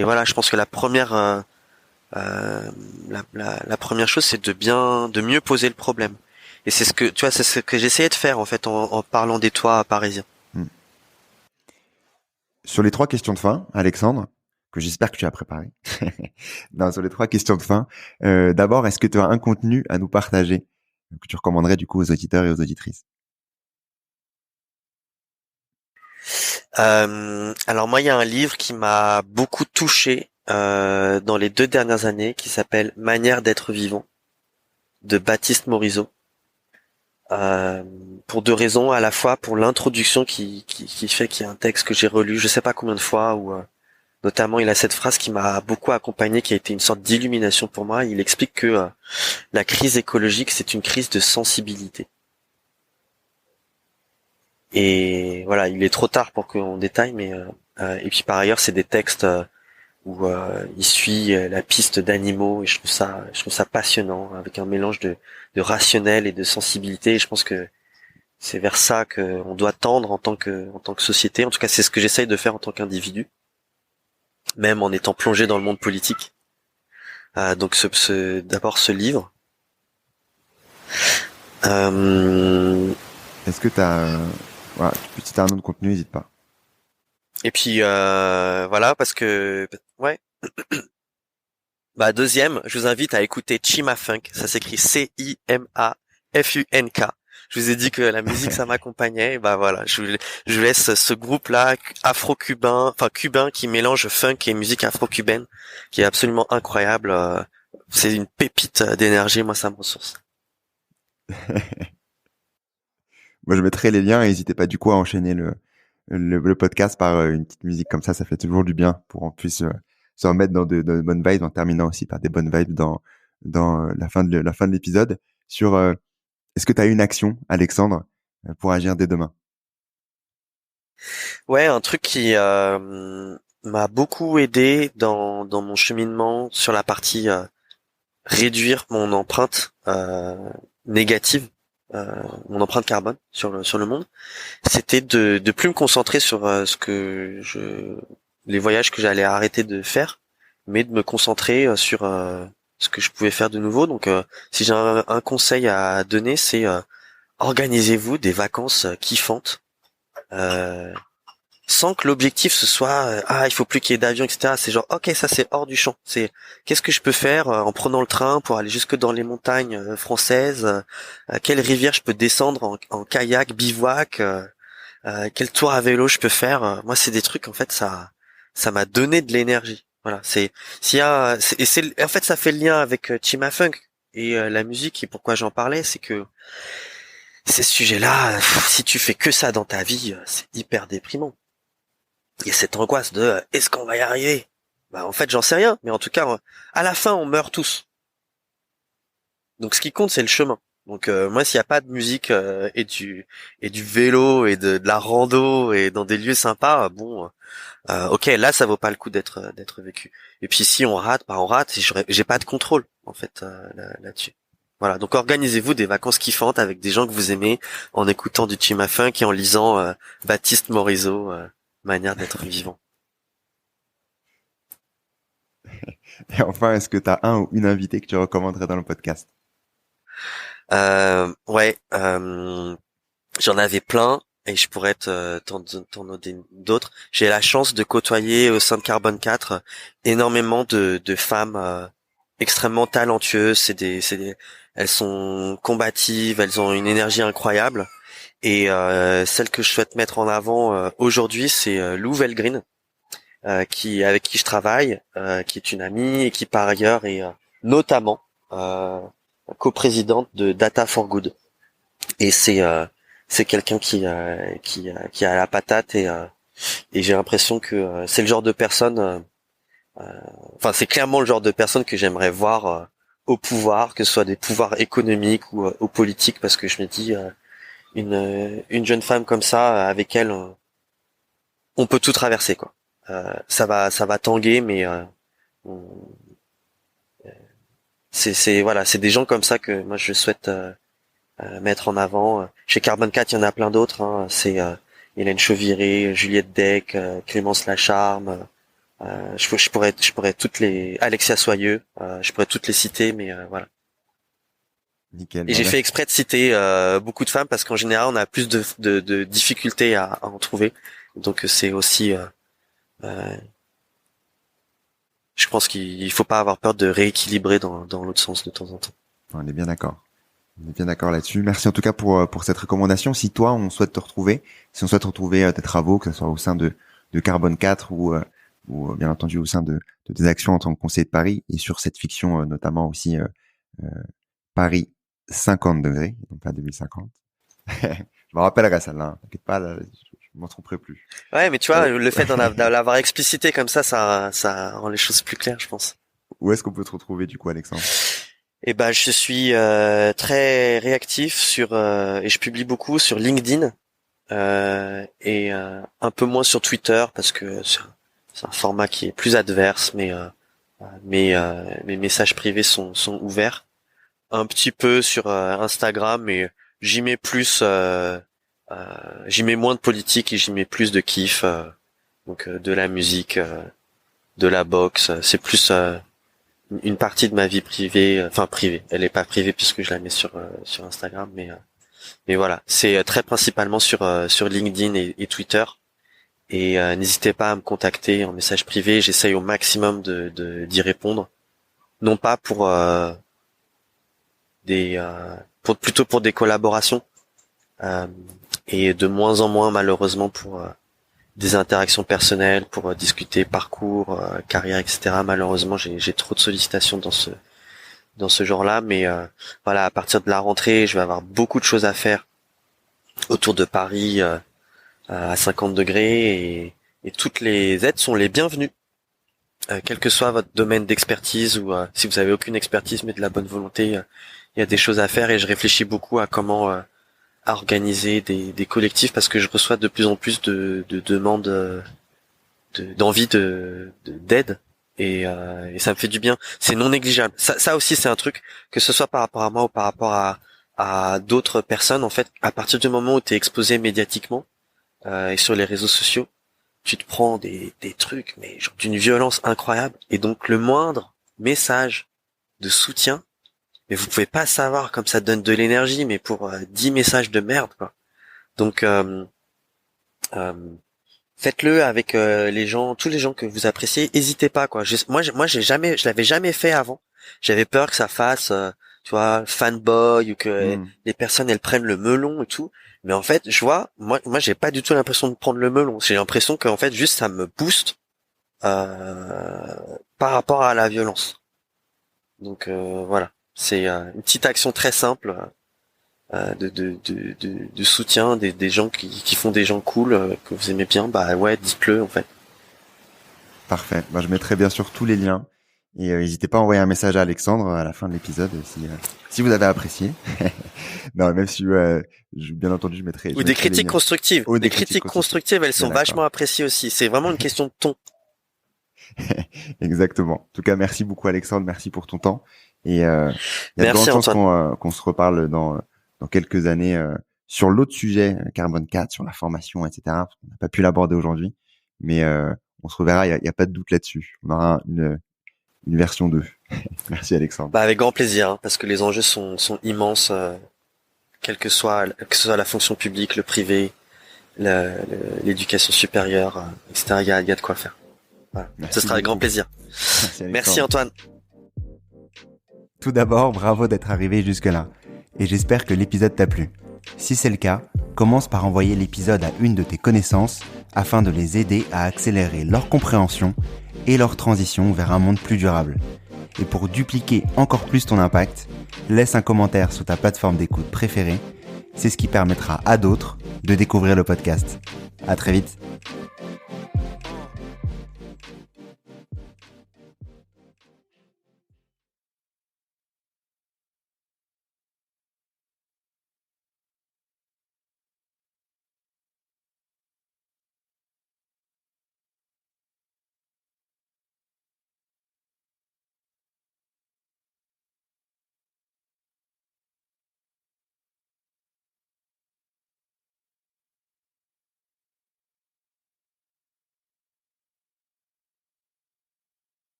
Et voilà, je pense que la première chose, c'est de mieux poser le problème. Et c'est ce que j'essayais de faire en fait en parlant des toits parisiens. Sur les 3 questions de fin, Alexandre, que j'espère que tu as préparé. Non, sur les 3 questions de fin, d'abord, est-ce que tu as un contenu à nous partager que tu recommanderais du coup aux auditeurs et aux auditrices? Alors moi, il y a un livre qui m'a beaucoup touché dans les 2 dernières années, qui s'appelle Manière d'être vivant, de Baptiste Morisot. Pour 2 raisons, à la fois pour l'introduction qui fait qu'il y a un texte que j'ai relu je sais pas combien de fois, où notamment il a cette phrase qui m'a beaucoup accompagné, qui a été une sorte d'illumination pour moi. Il explique que la crise écologique, c'est une crise de sensibilité. Et voilà, il est trop tard pour qu'on détaille, mais et puis par ailleurs, c'est des textes où il suit la piste d'animaux, et je trouve ça passionnant, avec un mélange de rationnel et de sensibilité. Et je pense que c'est vers ça qu'on doit tendre en tant que société. En tout cas, c'est ce que j'essaye de faire en tant qu'individu, même en étant plongé dans le monde politique. Donc d'abord ce livre. Est-ce que voilà, si t'as un autre contenu, n'hésite pas. Et puis voilà, parce que ouais. Bah deuxième, je vous invite à écouter Chima Funk. Ça s'écrit Cimafunk. Je vous ai dit que la musique ça m'accompagnait. Et bah voilà, je laisse ce groupe-là afro-cubain, enfin cubain, qui mélange funk et musique afro-cubaine, qui est absolument incroyable. C'est une pépite d'énergie. Moi, ça me ressource. Moi, je mettrai les liens et n'hésitez pas du coup à enchaîner le podcast par une petite musique comme ça fait toujours du bien pour qu'on puisse se remettre dans de bonnes vibes en terminant aussi par des bonnes vibes dans la fin de l'épisode sur est-ce que tu as une action, Alexandre, pour agir dès demain? Ouais, un truc qui m'a beaucoup aidé dans mon cheminement sur la partie réduire mon empreinte négative, mon empreinte carbone sur le monde, c'était de plus me concentrer sur les voyages que j'allais arrêter de faire, mais de me concentrer sur ce que je pouvais faire de nouveau. Donc si j'ai un conseil à donner, c'est organisez-vous des vacances kiffantes, sans que l'objectif ce soit il faut plus qu'il y ait d'avion, etc. C'est genre ok, ça c'est hors du champ. C'est qu'est-ce que je peux faire en prenant le train pour aller jusque dans les montagnes françaises, quelle rivière je peux descendre en kayak, bivouac, quel tour à vélo je peux faire. Moi c'est des trucs en fait ça m'a donné de l'énergie. Voilà, en fait ça fait le lien avec Chima Funk et la musique, et pourquoi j'en parlais, c'est que ces sujets-là, si tu fais que ça dans ta vie, c'est hyper déprimant. Il y a cette angoisse de est-ce qu'on va y arriver? Bah en fait j'en sais rien, mais en tout cas à la fin on meurt tous. Donc ce qui compte c'est le chemin. Donc moi s'il y a pas de musique et du vélo et de la rando et dans des lieux sympas, ok, là ça vaut pas le coup d'être vécu. Et puis si on rate, bah on rate, et j'ai pas de contrôle en fait là-dessus. Voilà, donc organisez-vous des vacances kiffantes avec des gens que vous aimez, en écoutant du Chima Funk et en lisant Baptiste Morisot, Manière d'être vivant. Et enfin, est-ce que tu as un ou une invitée que tu recommanderais dans le podcast? Ouais, j'en avais plein et je pourrais t'en donner d'autres. J'ai la chance de côtoyer au sein de Carbone 4 énormément de femmes extrêmement talentueuses. Elles sont combatives, elles ont une énergie incroyable. Et celle que je souhaite mettre en avant aujourd'hui, c'est Lou Velgreen, avec qui je travaille, qui est une amie et qui par ailleurs est notamment coprésidente de Data for Good. Et c'est quelqu'un qui a la patate, et j'ai l'impression que c'est le genre de personne, enfin c'est clairement le genre de personne que j'aimerais voir au pouvoir, que ce soit des pouvoirs économiques ou aux politiques, parce que je me dis une jeune femme comme ça, avec elle on peut tout traverser quoi. Ça va tanguer, mais c'est des gens comme ça que moi je souhaite mettre en avant. Chez Carbone 4, il y en a plein d'autres, hein. C'est Hélène Chauviré, Juliette Deck, Clémence Lacharme, je pourrais toutes les, Alexia Soyeux, je pourrais toutes les citer, mais voilà. Nickel. Et j'ai fait exprès de citer beaucoup de femmes parce qu'en général on a plus de difficultés à en trouver. Donc c'est aussi je pense qu'il faut pas avoir peur de rééquilibrer dans l'autre sens de temps en temps. On est bien d'accord. On est bien d'accord là-dessus. Merci en tout cas pour cette recommandation. Si toi, on souhaite te retrouver, si on souhaite retrouver tes travaux, que ce soit au sein de Carbone 4 ou bien entendu au sein de tes actions en tant que conseiller de Paris, et sur cette fiction notamment aussi Paris 50 degrés, donc pas 2050. Je me rappellerai celle-là, hein. T'inquiète pas, là, je m'en tromperai plus. Ouais, mais tu vois, le fait de l'avoir explicité comme ça rend les choses plus claires, je pense. Où est-ce qu'on peut te retrouver du coup, Alexandre? Eh ben, je suis très réactif et je publie beaucoup sur LinkedIn et un peu moins sur Twitter parce que c'est un format qui est plus adverse, mais mes messages privés sont ouverts. Un petit peu sur Instagram, mais j'y mets plus, j'y mets moins de politique et j'y mets plus de kiff, donc de la musique, de la boxe. C'est plus une partie de ma vie privée, enfin privée. Elle est pas privée puisque je la mets sur Instagram, mais voilà, c'est très principalement sur LinkedIn et Twitter. Et n'hésitez pas à me contacter en message privé. J'essaye au maximum d'y répondre, non pas pour plutôt pour des collaborations, et de moins en moins malheureusement pour des interactions personnelles, pour discuter parcours, carrière, etc. Malheureusement, j'ai trop de sollicitations dans ce genre-là, mais voilà, à partir de la rentrée, je vais avoir beaucoup de choses à faire autour de Paris à 50 degrés, et toutes les aides sont les bienvenues. quel que soit votre domaine d'expertise ou si vous avez aucune expertise mais de la bonne volonté, il y a des choses à faire et je réfléchis beaucoup à comment à organiser des collectifs parce que je reçois de plus en plus de demandes d'envie d'aide et ça me fait du bien. C'est non négligeable. Ça aussi c'est un truc, que ce soit par rapport à moi ou par rapport à d'autres personnes. En fait, à partir du moment où tu es exposé médiatiquement et sur les réseaux sociaux, tu te prends des trucs mais genre d'une violence incroyable et donc le moindre message de soutien, mais vous pouvez pas savoir comme ça donne de l'énergie, mais pour 10 messages de merde quoi. Donc faites-le avec les gens, tous les gens que vous appréciez. Hésitez pas quoi. Je l'avais jamais fait avant. J'avais peur que ça fasse, tu vois, fanboy ou que les personnes elles prennent le melon et tout. Mais en fait, je vois, moi j'ai pas du tout l'impression de prendre le melon. J'ai l'impression qu'en fait juste ça me booste par rapport à la violence. Donc voilà, c'est une petite action très simple. De soutien des gens qui font des gens cool que vous aimez bien, bah ouais, dites-le en fait. Parfait. Bah, je mettrai bien sûr tous les liens et n'hésitez pas à envoyer un message à Alexandre à la fin de l'épisode si vous avez apprécié. Non, même si bien entendu je mettrai. Ou des critiques constructives. Des critiques constructives, elles sont vachement appréciées aussi. C'est vraiment une question de ton. Exactement. En tout cas, merci beaucoup Alexandre, merci pour ton temps et il y a de grandes chances qu'on se reparle dans quelques années sur l'autre sujet, Carbone 4, sur la formation, etc. On n'a pas pu l'aborder aujourd'hui, mais on se reverra, il y a pas de doute là-dessus. On aura une version 2. Merci Alexandre. Bah avec grand plaisir, hein, parce que les enjeux sont immenses, que ce soit la fonction publique, le privé, l'éducation supérieure, etc. Il y a de quoi faire. Voilà. Ce sera avec grand plaisir. Merci Antoine. Tout d'abord, bravo d'être arrivé jusque-là. Et j'espère que l'épisode t'a plu. Si c'est le cas, commence par envoyer l'épisode à une de tes connaissances afin de les aider à accélérer leur compréhension et leur transition vers un monde plus durable. Et pour dupliquer encore plus ton impact, laisse un commentaire sur ta plateforme d'écoute préférée. C'est ce qui permettra à d'autres de découvrir le podcast. À très vite.